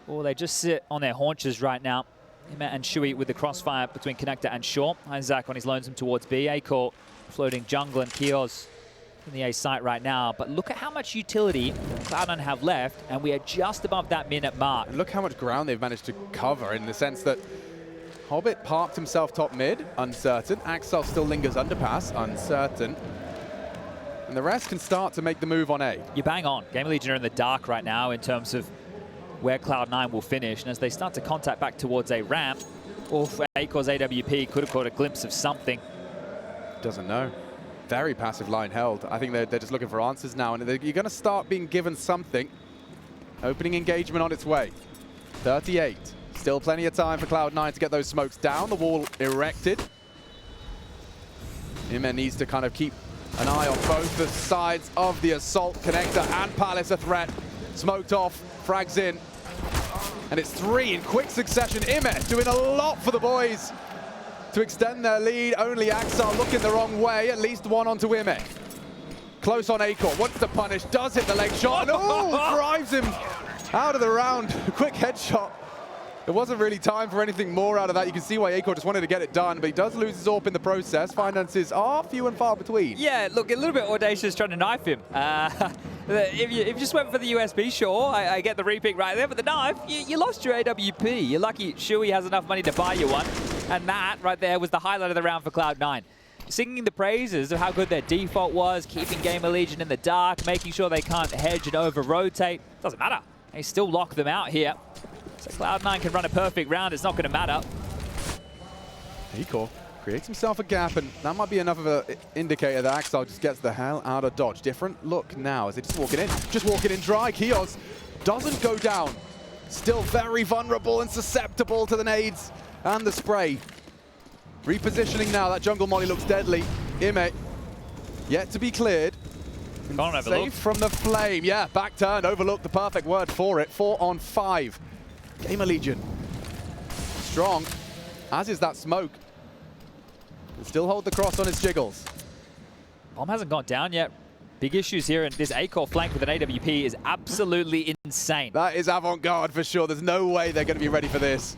Or they just sit on their haunches right now? IEM and Shui with the crossfire between Connector and Short. Isaac on his lonesome towards B. acoR floating jungle and keorz in the A site right now. But look at how much utility Cloud9 have left, and we are just above that minute mark. And look how much ground they've managed to cover in the sense that Hobbit parked himself top mid, uncertain. acoR still lingers underpass, uncertain. And the rest can start to make the move on A. You bang on. GamerLegion are in the dark right now in terms of where Cloud9 will finish. And as they start to contact back towards a ramp, or acoR's AWP could have caught a glimpse of something. Doesn't know. Very passive line held. I think they're just looking for answers now. And you're going to start being given something. Opening engagement on its way. 38. Still plenty of time for Cloud9 to get those smokes down. The wall erected. IEM needs to kind of keep an eye on both the sides of the assault. Connector and Palace a threat. Smoked off, frags in. And it's three in quick succession. IEM doing a lot for the boys to extend their lead. Only acoR looking the wrong way. At least one onto IEM. Close on acoR, wants to punish, does hit the leg shot, and oh, drives him out of the round. Quick headshot. There wasn't really time for anything more out of that. You can see why acoR just wanted to get it done, but he does lose his AWP in the process. Finances are few and far between. Yeah, look, a little bit audacious trying to knife him. If you just went for the USB, sure, I get the repick right there, but the knife, you lost your AWP. You're lucky Shui has enough money to buy you one, and that right there was the highlight of the round for Cloud9. Singing the praises of how good their default was, keeping GamerLegion in the dark, making sure they can't hedge and over-rotate. Doesn't matter. They still lock them out here. So Cloud9 can run a perfect round. It's not going to matter. acoR creates himself a gap, and that might be enough of an indicator that acoR just gets the hell out of dodge. Different look now as they're just walking in. Just walking in dry. keorz doesn't go down. Still very vulnerable and susceptible to the nades and the spray. Repositioning now, that jungle molly looks deadly. IEM yet to be cleared. Safe from the flame. Yeah, back turn, overlooked, the perfect word for it. 4 on 5. GamerLegion. Strong, as is that smoke. Can still hold the cross on his jiggles. Bomb hasn't gone down yet. Big issues here, and this acoR flank with an AWP is absolutely insane. That is avant-garde for sure. There's no way they're going to be ready for this.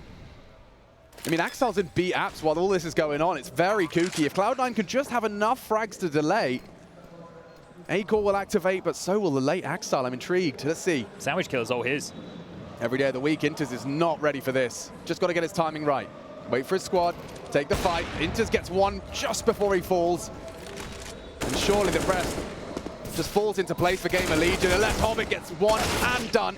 I mean, axor's in B apps while all this is going on. It's very kooky. If Cloud9 could just have enough frags to delay, acoR will activate, but so will the late axor. I'm intrigued. Let's see. Sandwich kill is all his. Every day of the week, interz is not ready for this. Just got to get his timing right. Wait for his squad, take the fight. interz gets one just before he falls. And surely the rest just falls into place for GamerLegion, unless Hobbit gets one and done.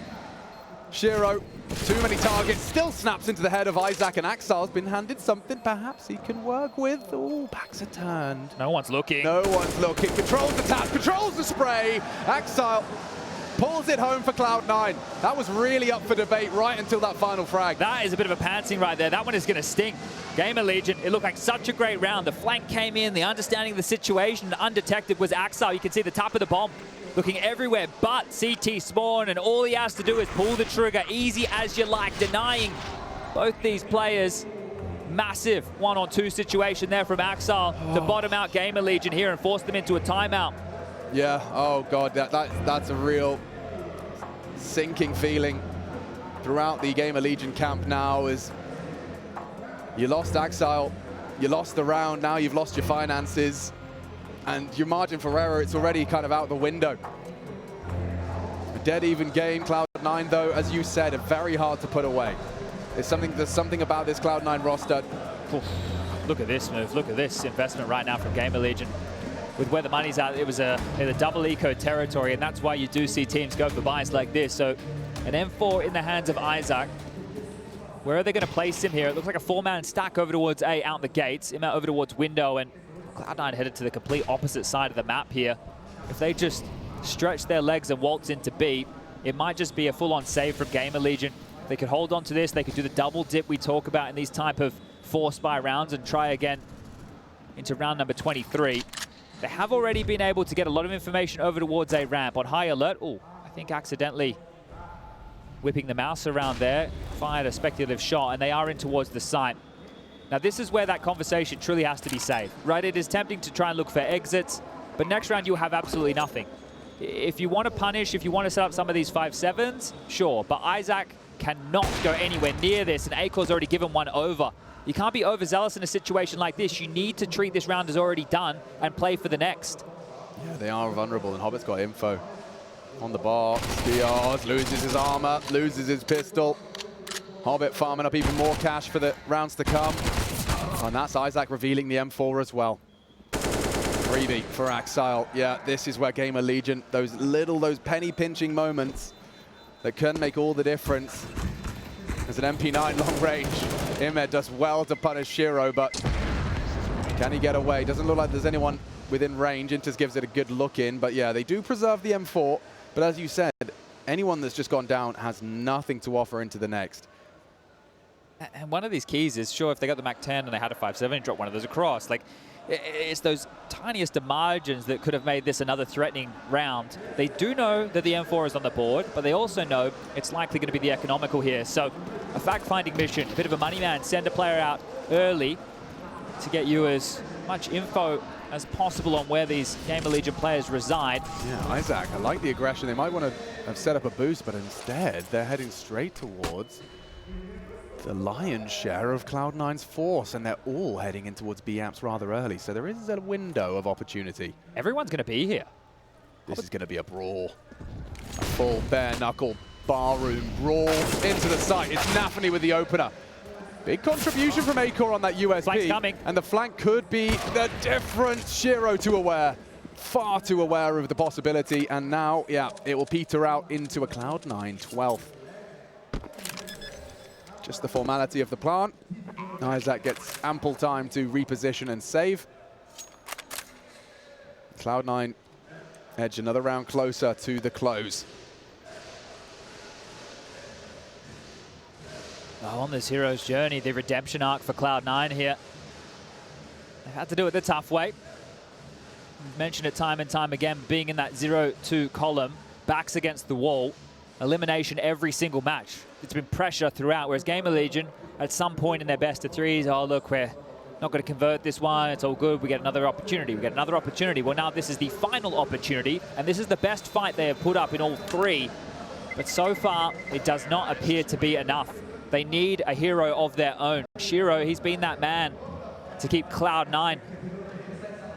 Shiro, too many targets, still snaps into the head of Isaac, and axor's been handed something perhaps he can work with. Oh, backs are turned. No one's looking. No one's looking. Controls the tap, controls the spray. axor pulls it home for Cloud9. That was really up for debate right until that final frag. That is a bit of a pantsing right there. That one is going to sting. GamerLegion, it looked like such a great round. The flank came in, the understanding of the situation, undetected was axor. You can see the top of the bomb looking everywhere but CT spawn, and all he has to do is pull the trigger, easy as you like, denying both these players. Massive 1-on-2 situation there from axor to bottom out GamerLegion here and force them into a timeout. Yeah, oh God, that's a real sinking feeling throughout the GamerLegion camp now. Is you lost axor, you lost the round, now you've lost your finances, and your margin for error, it's already kind of out the window. A dead even game. Cloud9 though, as you said, are very hard to put away. There's something about this Cloud9 roster. Oof. Look at this move, look at this investment right now from GamerLegion. With where the money's at, it was in the double eco territory, and that's why you do see teams go for buys like this. So an M4 in the hands of Isaac. Where are they going to place him here? It looks like a 4-man stack over towards A, out the gates, him out over towards window, and Cloud9 headed to the complete opposite side of the map here. If they just stretch their legs and waltz into B, it might just be a full-on save from GamerLegion. They could hold on to this, they could do the double dip we talk about in these type of force buy rounds and try again into round number 23. They have already been able to get a lot of information over towards A ramp on high alert. Oh, I think accidentally whipping the mouse around there, fired a speculative shot, and they are in towards the site. Now this is where that conversation truly has to be saved, right? It is tempting to try and look for exits, but next round you'll have absolutely nothing. If you want to punish, if you want to set up some of these 5-7s, sure, but Isaac cannot go anywhere near this, and acoR's already given one over. You can't be overzealous in a situation like this. You need to treat this round as already done and play for the next. Yeah, they are vulnerable, and Hobbit's got info on the box. Diaz loses his armor, loses his pistol. Hobbit farming up even more cash for the rounds to come. And that's Isaac revealing the M4 as well. Freebie for axor. Yeah, this is where GamerLegion, those penny pinching moments that can make all the difference. There's an MP9 long range. IEM does well to punish Shiro, but can he get away? Doesn't look like there's anyone within range. interz gives it a good look in, but yeah, they do preserve the M4. But as you said, anyone that's just gone down has nothing to offer into the next. And one of these keys is, sure, if they got the Mac-10 and they had a 5-7, drop one of those across. Like, it's those tiniest of margins that could have made this another threatening round. They do know that the M4 is on the board, but they also know it's likely going to be the economical here. So a fact-finding mission, a bit of a money man, send a player out early to get you as much info as possible on where these GamerLegion players reside. Yeah, Isaac, I like the aggression. They might want to have set up a boost, but instead they're heading straight towards the lion's share of Cloud9's force, and they're all heading in towards B apps rather early, so there is a window of opportunity. Everyone's going to be here. This is going to be a brawl. A full bare-knuckle barroom brawl into the site. It's Nafany with the opener. Big contribution from acoR on that USP. Flank's coming. And the flank could be the difference. Shiro too aware. Far too aware of the possibility, and now, yeah, it will peter out into a Cloud9 12th. Just the formality of the plant. Isaac gets ample time to reposition and save. Cloud9 edge another round closer to the close. Oh, on this hero's journey, the redemption arc for Cloud9 here. They had to do it the tough way. We've mentioned it time and time again, being in that 0-2 column, backs against the wall, elimination every single match. It's been pressure throughout, whereas GamerLegion, at some point in their best of threes, oh look, we're not going to convert this one, it's all good, we get another opportunity, we get another opportunity. Well, now this is the final opportunity, and this is the best fight they have put up in all three. But so far, it does not appear to be enough. They need a hero of their own. Shiro, he's been that man to keep Cloud9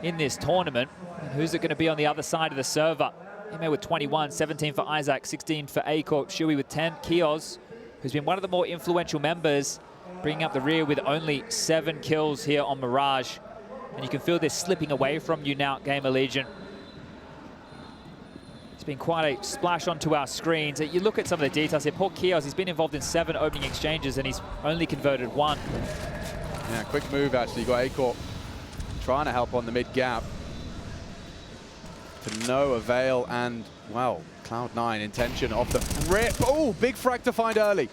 in this tournament. And who's it going to be on the other side of the server? Ime with 21, 17 for Isaac, 16 for acoR, Shui with 10, keoz, who's been one of the more influential members, bringing up the rear with only 7 kills here on Mirage. And you can feel this slipping away from you now, GamerLegion. It's been quite a splash onto our screens. You look at some of the details here. Poor keoz, he's been involved in 7 opening exchanges and he's only converted 1. Yeah, quick move actually. You got acoR trying to help on the mid gap. To no avail, and, well, Cloud9 intention off the rip. Oh, big frag to find early.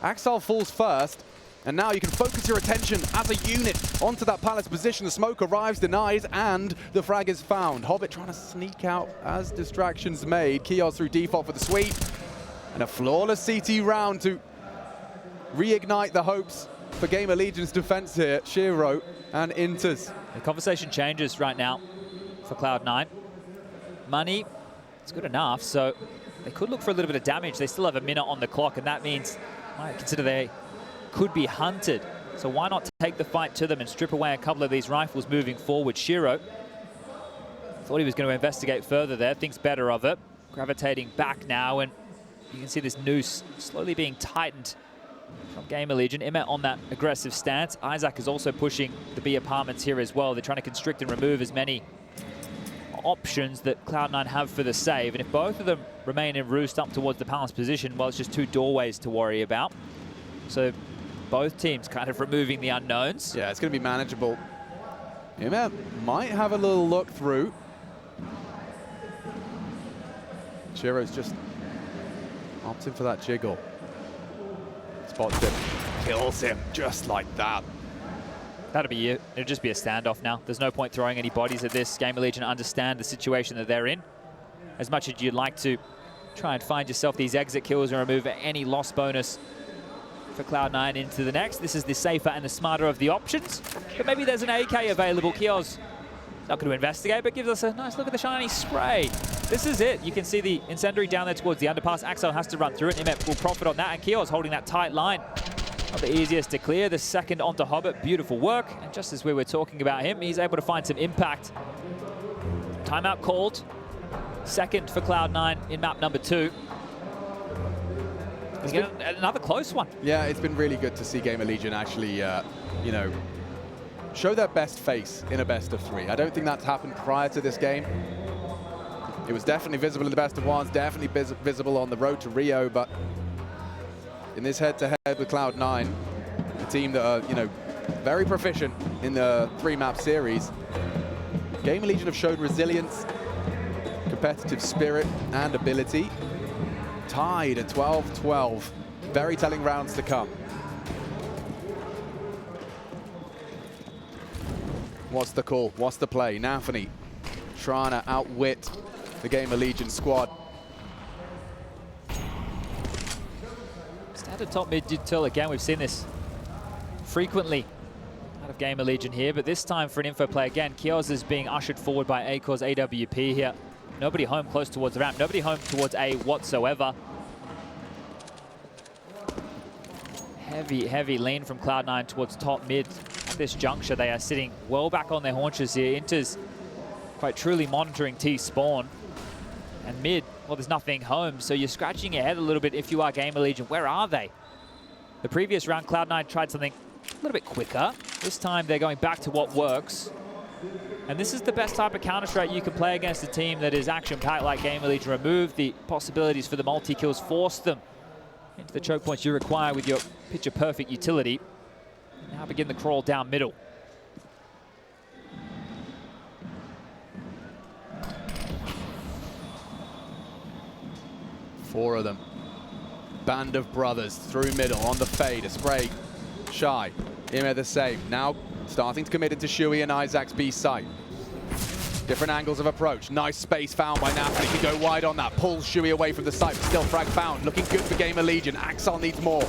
acoR falls first, and now you can focus your attention as a unit onto that palace position. The smoke arrives, denies, and the frag is found. Hobbit trying to sneak out as distractions made. keoz through default for the sweep, and a flawless CT round to reignite the hopes for GamerLegion's defense here. Shiro and interz. The conversation changes right now for Cloud9. Money, it's good enough, so they could look for a little bit of damage. They still have a minute on the clock, and that means I consider they could be hunted. So why not take the fight to them and strip away a couple of these rifles moving forward? Shiro thought he was going to investigate further there, thinks better of it. Gravitating back now, and you can see this noose slowly being tightened from GamerLegion. Ime on that aggressive stance. Isaac is also pushing the B apartments here as well. They're trying to constrict and remove as many options that Cloud9 have for the save, and if both of them remain in roost up towards the palace position, well, it's just 2 doorways to worry about. So both teams kind of removing the unknowns. Yeah, it's going to be manageable. Ime might have a little look through. Shiro's just opting for that jiggle. Spots him, kills him just like that. That'll be it. It'll just be a standoff now. There's no point throwing any bodies at this. GamerLegion understand the situation that they're in. As much as you'd like to try and find yourself these exit kills and remove any loss bonus for Cloud9 into the next, this is the safer and the smarter of the options. But maybe there's an AK available. keoz not going to investigate, but gives us a nice look at the shiny spray. This is it. You can see the incendiary down there towards the underpass. acoR has to run through it. Ime will profit on that, and keoz holding that tight line. Not the easiest to clear. The second onto Hobbit, beautiful work. And just as we were talking about him, he's able to find some impact. Timeout called. Second for Cloud9 in map number 2. Let's get another close one. Yeah, it's been really good to see GamerLegion actually, you know, show their best face in a best of 3. I don't think that's happened prior to this game. It was definitely visible in the best of 1s, definitely visible on the road to Rio, but in this head-to-head with Cloud9, a team that are, you know, very proficient in the 3-map series, GamerLegion have shown resilience, competitive spirit, and ability. Tied at 12-12. Very telling rounds to come. What's the call? What's the play? Nafany trying to outwit the GamerLegion squad. Standard top mid detail again. We've seen this frequently out of GamerLegion here, but this time for an info play again. keoz is being ushered forward by acoR's AWP here. Nobody home close towards the ramp. Nobody home towards A whatsoever. Heavy lean from Cloud9 towards top mid. At this juncture, they are sitting well back on their haunches here. interz quite truly monitoring T spawn. And mid, well, there's nothing home, so you're scratching your head a little bit if you are GamerLegion. Where are they? The previous round, Cloud9 tried something a little bit quicker. This time, they're going back to what works. And this is the best type of counter-strike you can play against a team that is action-packed like GamerLegion. Remove the possibilities for the multi-kills, force them into the choke points you require with your picture-perfect utility. Now begin the crawl down middle. Four of them band of brothers through middle on the fade. A spray, Shy, IEM the same. Now starting to commit into Shui and Isaac's B site. Different angles of approach. Nice space found by Nafli. He can go wide on that. Pulls Shui away from the site, but still frag found. Looking good for acoR axoR needs more.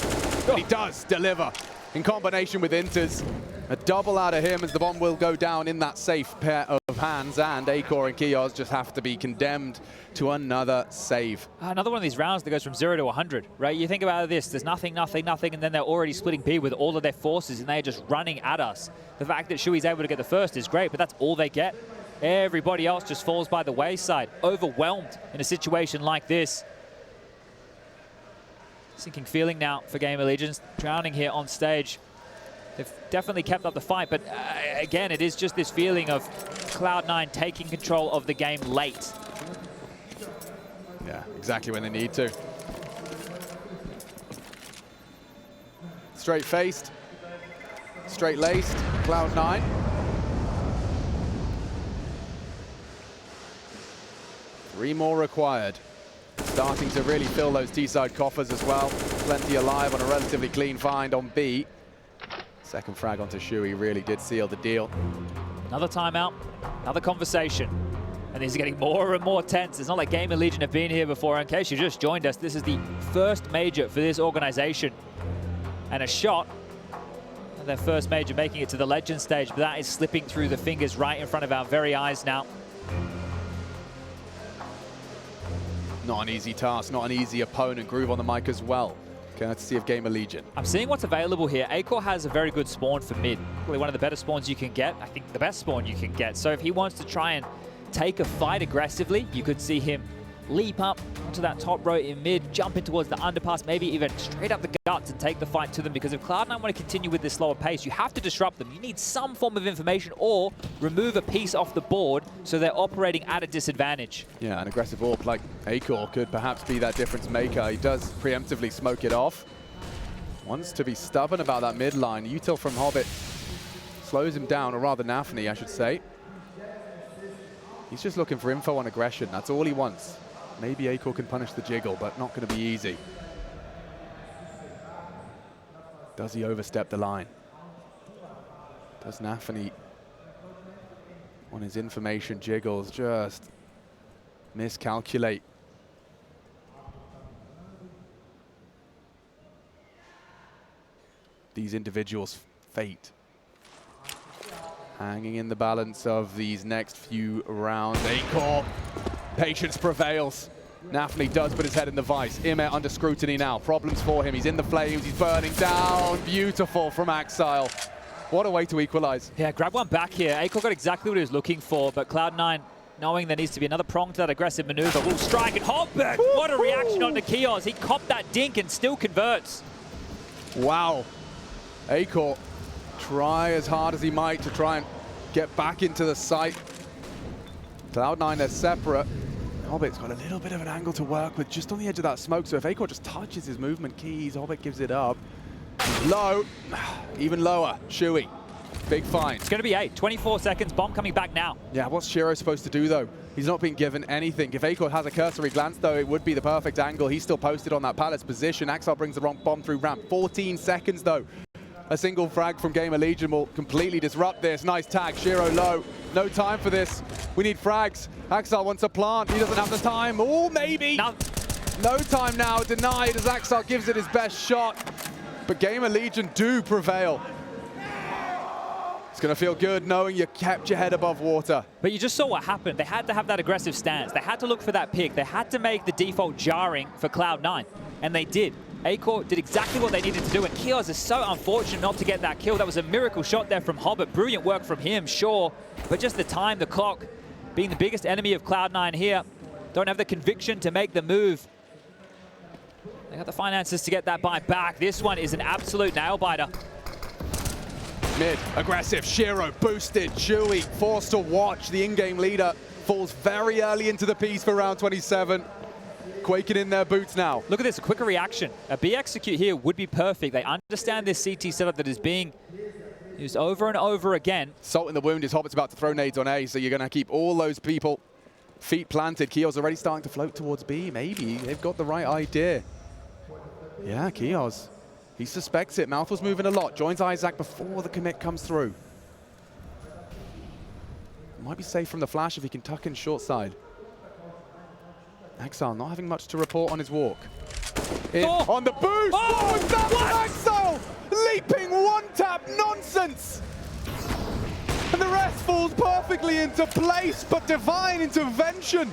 But he does deliver in combination with interz. A double out of him as the bomb will go down in that safe pair of hands, and acoR and keOS just have to be condemned to another save. Another one of these rounds that goes from 0 to 100, right? You think about this, there's nothing, nothing, nothing, and then they're already splitting B with all of their forces, and they're just running at us. The fact that Shui's able to get the first is great, but that's all they get. Everybody else just falls by the wayside, overwhelmed in a situation like this. Sinking feeling now for GamerLegion, drowning here on stage. They've definitely kept up the fight, but again, it is just this feeling of Cloud9 taking control of the game late. Yeah, exactly when they need to. Straight-faced, straight-laced, Cloud9. Three more required. Starting to really fill those T-side coffers as well. Plenty alive on a relatively clean find on B. Second frag onto Shui really did seal the deal. Another timeout, another conversation. And these are getting more and more tense. It's not like GamerLegion have been here before. In case you just joined us, this is the first major for this organization. And a shot at their first major, making it to the Legend stage, but that is slipping through the fingers right in front of our very eyes now. Not an easy task, not an easy opponent. Groove on the mic as well. Courtesy of GamerLegion. I'm seeing what's available here. acoR has a very good spawn for mid. Probably one of the better spawns you can get. I think the best spawn you can get. So if he wants to try and take a fight aggressively, you could see him leap up onto that top row in mid, jump in towards the underpass, maybe even straight up the guts and take the fight to them. Because if Cloud9 want to continue with this slower pace, you have to disrupt them. You need some form of information or remove a piece off the board so they're operating at a disadvantage. Yeah, an aggressive AWP like acoR could perhaps be that difference maker. He does preemptively smoke it off. Wants to be stubborn about that mid line. Util from Hobbit slows him down, or rather Nafni, I should say. He's just looking for info on aggression. That's all he wants. Maybe acoR can punish the jiggle, but not going to be easy. Does he overstep the line? Does Nafni, on his information jiggles, just miscalculate? These individuals' fate. Hanging in the balance of these next few rounds. acoR, patience prevails. Nafni does put his head in the vice. IEM under scrutiny now. Problems for him. He's in the flames. He's burning down. Beautiful from acoR. What a way to equalize. Yeah, grab one back here. acoR got exactly what he was looking for, but Cloud9, knowing there needs to be another prong to that aggressive maneuver, will strike and Hobbit. What a reaction onto keOS. He copped that dink and still converts. Wow. acoR try as hard as he might to try and get back into the site. Cloud9, they're separate. Hobbit's got a little bit of an angle to work with just on the edge of that smoke, so if acoR just touches his movement keys, Hobbit gives it up. Low, even lower, Shui. Big find. It's going to be 8, 24 seconds, bomb coming back now. Yeah, what's Shiro supposed to do though? He's not being given anything. If acoR has a cursory glance though, it would be the perfect angle. He's still posted on that palace position. acoR brings the wrong bomb through ramp. 14 seconds though. A single frag from GamerLegion will completely disrupt this. Nice tag, Shiro low. No time for this. We need frags. acoR wants a plant. He doesn't have the time. Oh, maybe. No time now. Denied as acoR gives it his best shot. But GamerLegion do prevail. It's going to feel good knowing you kept your head above water. But you just saw what happened. They had to have that aggressive stance. They had to look for that pick. They had to make the default jarring for Cloud9. And they did. acoR did exactly what they needed to do, and keOS is so unfortunate not to get that kill. That was a miracle shot there from Hobbit. Brilliant work from him, sure, but just the time, the clock, being the biggest enemy of Cloud9 here, don't have the conviction to make the move. They got the finances to get that buy back. This one is an absolute nail-biter. Mid, aggressive, Shiro boosted, Shui forced to watch. The in-game leader falls very early into the piece for round 27. Quaking in their boots now. Look at this, a quicker reaction. A B execute here would be perfect. They understand this CT setup that is being used over and over again. Salt in the wound is Hobbit's about to throw nades on A, so you're going to keep all those people feet planted. keOS already starting to float towards B, maybe. They've got the right idea. Yeah, acoR. He suspects it. Mouthful's moving a lot. Joins Isaac before the commit comes through. Might be safe from the flash if he can tuck in short side. acoR not having much to report on his walk. In on the boost! Oh, What's that from acoR? Leaping one-tap nonsense! And the rest falls perfectly into place, but divine intervention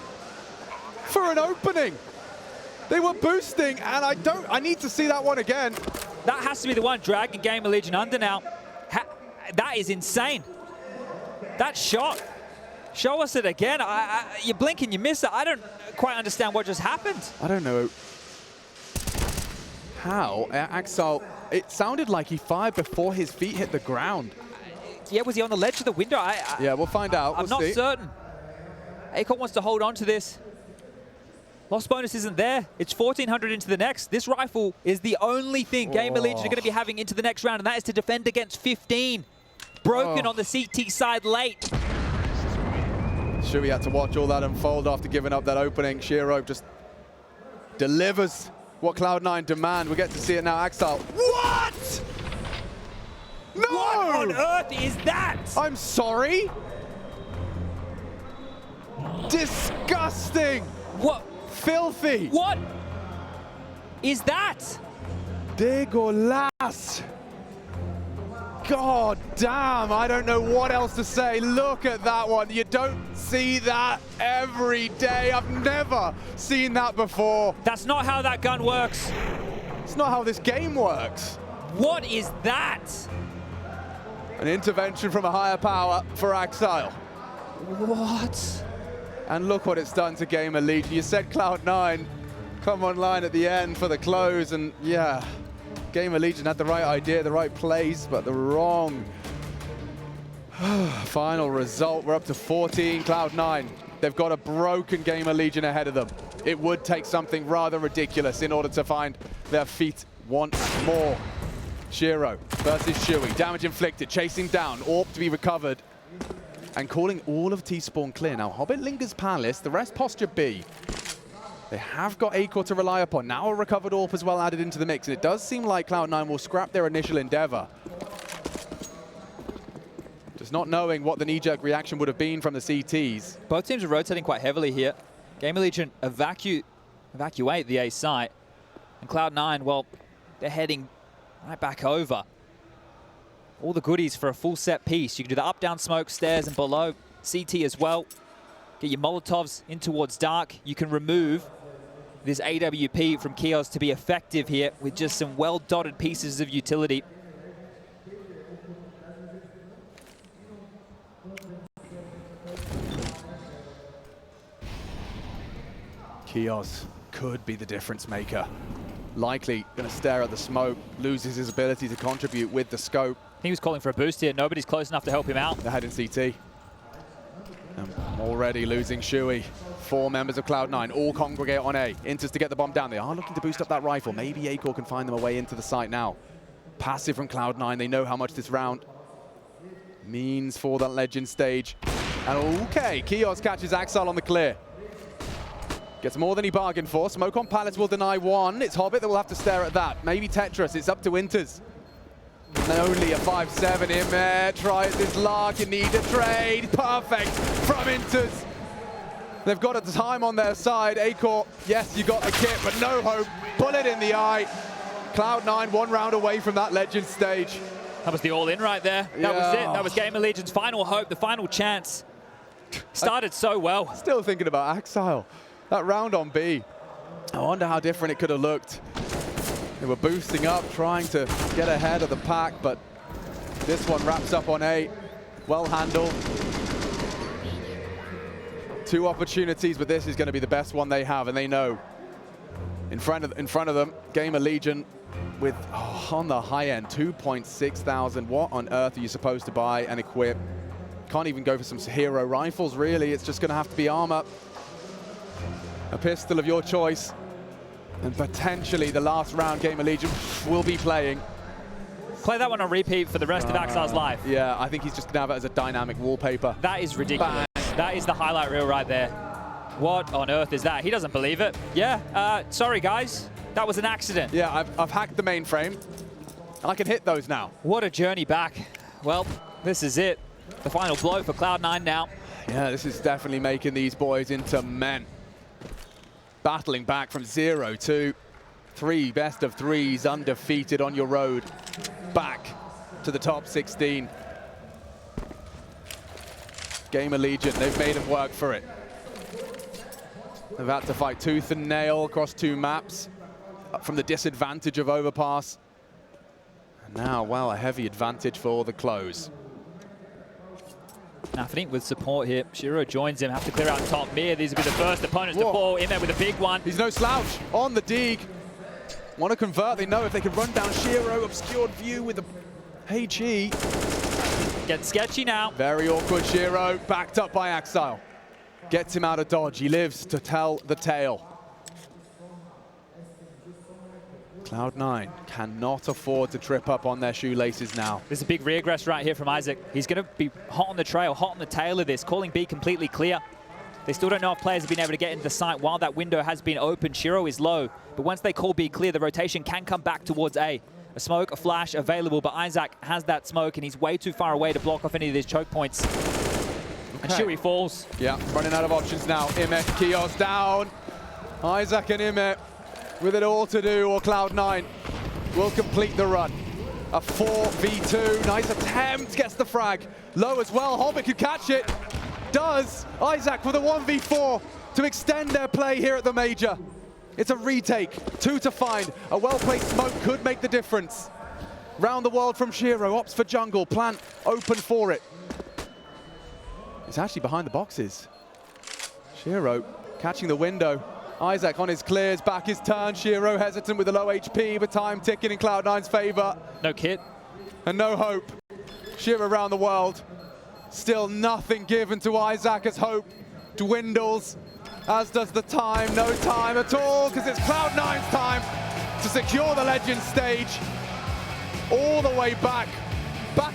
for an opening. They were boosting, and I need to see that one again. That has to be the one dragging GamerLegion under now. That is insane. That shot. Show us it again. You blink and you miss it. I don't quite understand what just happened. I don't know how acoR, it sounded like he fired before his feet hit the ground. Yeah, was he on the ledge of the window? Yeah, we'll find out. I'm not certain. acoR wants to hold on to this. Lost bonus isn't there. It's 1,400 into the next. This rifle is the only thing GamerLegion are going to be having into the next round, and that is to defend against 15. Broken on the CT side late. Shuey had to watch all that unfold after giving up that opening. Shiro just delivers what Cloud9 demand. We get to see it now. acoR. What? No! What on earth is that? I'm sorry? Disgusting! What? Filthy! What is that? Dégueulasse! God damn, I don't know what else to say. Look at that one. You don't see that every day. I've never seen that before. That's not how that gun works. It's not how this game works. What is that? An intervention from a higher power for acoR. What? And look what it's done to GamerLegion. You said Cloud9 come online at the end for the close, and yeah, GamerLegion had the right idea, the right place, but the wrong final result. We're up to 14, Cloud9. They've got a broken GamerLegion ahead of them. It would take something rather ridiculous in order to find their feet once more. Shiro versus Shuey. Damage inflicted, chasing down, AWP to be recovered, and calling all of T-Spawn clear. Now, Hobbit lingers Palace, the rest posture B. They have got acoR to rely upon. Now a recovered AWP as well added into the mix, and it does seem like Cloud9 will scrap their initial endeavor. Just not knowing what the knee-jerk reaction would have been from the CTs. Both teams are rotating quite heavily here. GamerLegion evacuate the A site, and Cloud9, well, they're heading right back over. All the goodies for a full set piece. You can do the up, down, smoke, stairs, and below. CT as well. Get your Molotovs in towards dark. You can remove this AWP from acoR to be effective here with just some well-dotted pieces of utility. acoR could be the difference maker. Likely going to stare at the smoke, loses his ability to contribute with the scope. He was calling for a boost here. Nobody's close enough to help him out. They're heading CT. Already losing Shuey. 4 members of Cloud9 all congregate on A. interz to get the bomb down. They are looking to boost up that rifle. Maybe acoR can find them a way into the site now. Passive from Cloud9. They know how much this round means for that legend stage. And okay, acoR catches acoR on the clear. Gets more than he bargained for. Smoke on Palace will deny one. It's Hobbit that will have to stare at that. Maybe Tetris. It's up to interz. And only a 5-7 in there. Tries this lark. You need a trade. Perfect from interz. They've got a time on their side. acoR, yes, you got the kit, but no hope. Bullet in the eye. Cloud9 one round away from that legend stage. That was the all-in right there. That was it. That was GamerLegion's final hope, the final chance. Started so well. Still thinking about acoR. That round on B. I wonder how different it could have looked. They were boosting up, trying to get ahead of the pack, but this one wraps up on A. Well handled. 2 opportunities, but this is going to be the best one they have, and they know. In front of them, GamerLegion with, on the high end, 2.6 thousand. What on earth are you supposed to buy and equip? Can't even go for some hero rifles, really. It's just going to have to be armor. A pistol of your choice. And potentially the last round GamerLegion will be playing. Play that one on repeat for the rest of acoR's life. Yeah, I think he's just going to have it as a dynamic wallpaper. That is ridiculous. Bang. That is the highlight reel right there. What on earth is that? He doesn't believe it. Yeah, sorry guys. That was an accident. Yeah, I've hacked the mainframe. I can hit those now. What a journey back. Well, this is it. The final blow for Cloud9 now. Yeah, this is definitely making these boys into men. Battling back from 0 to 3 best of 3s, undefeated on your road. Back to the top 16. GamerLegion, they've made them work for it. They've had to fight tooth and nail across 2 maps from the disadvantage of overpass. And now, well, a heavy advantage for the close. Nafany with support here. Shiro joins him, have to clear out top mid. These will be the first opponents to fall. In there with a big one. He's no slouch on the dig. Want to convert, they know if they can run down Shiro, obscured view with the HE. Gets sketchy now. Very awkward Shiro, backed up by acoR. Gets him out of dodge, he lives to tell the tale. Cloud9 cannot afford to trip up on their shoelaces now. There's a big regress right here from isaac. He's going to be hot on the trail, hot on the tail of this, calling B completely clear. They still don't know if players have been able to get into the site while that window has been open. Shiro is low, but once they call B clear, the rotation can come back towards A. A smoke, a flash available, but isaac has that smoke and he's way too far away to block off any of these choke points. Okay. And Shui falls. Yeah, running out of options now. Imet, Kios down. isaac and Imet with it all to do, or Cloud9 will complete the run. A 4v2, nice attempt, gets the frag. Low as well, Hobbit could catch it. Does. isaac with a 1v4 to extend their play here at the major. It's a retake, 2 to find. A well-placed smoke could make the difference. Round the world from Shiro, opts for jungle, plant open for it. It's actually behind the boxes. Shiro catching the window. isaac on his clears, back his turn. Shiro hesitant with the low HP, but time ticking in Cloud9's favor. No kit. And no hope. Shiro around the world. Still nothing given to isaac as hope dwindles, as does the time. No time at all, because it's Cloud9's time to secure the Legends stage. All the way back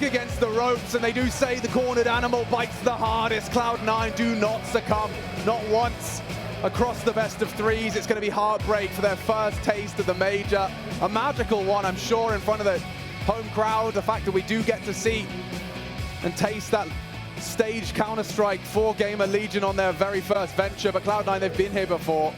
against the ropes, and they do say the cornered animal bites the hardest. Cloud9 do not succumb, not once. Across the best of 3s, it's going to be heartbreak for their first taste of the major. A magical one, I'm sure, in front of the home crowd. The fact that we do get to see and taste that stage Counter-Strike for GamerLegion on their very first venture. But Cloud9, they've been here before.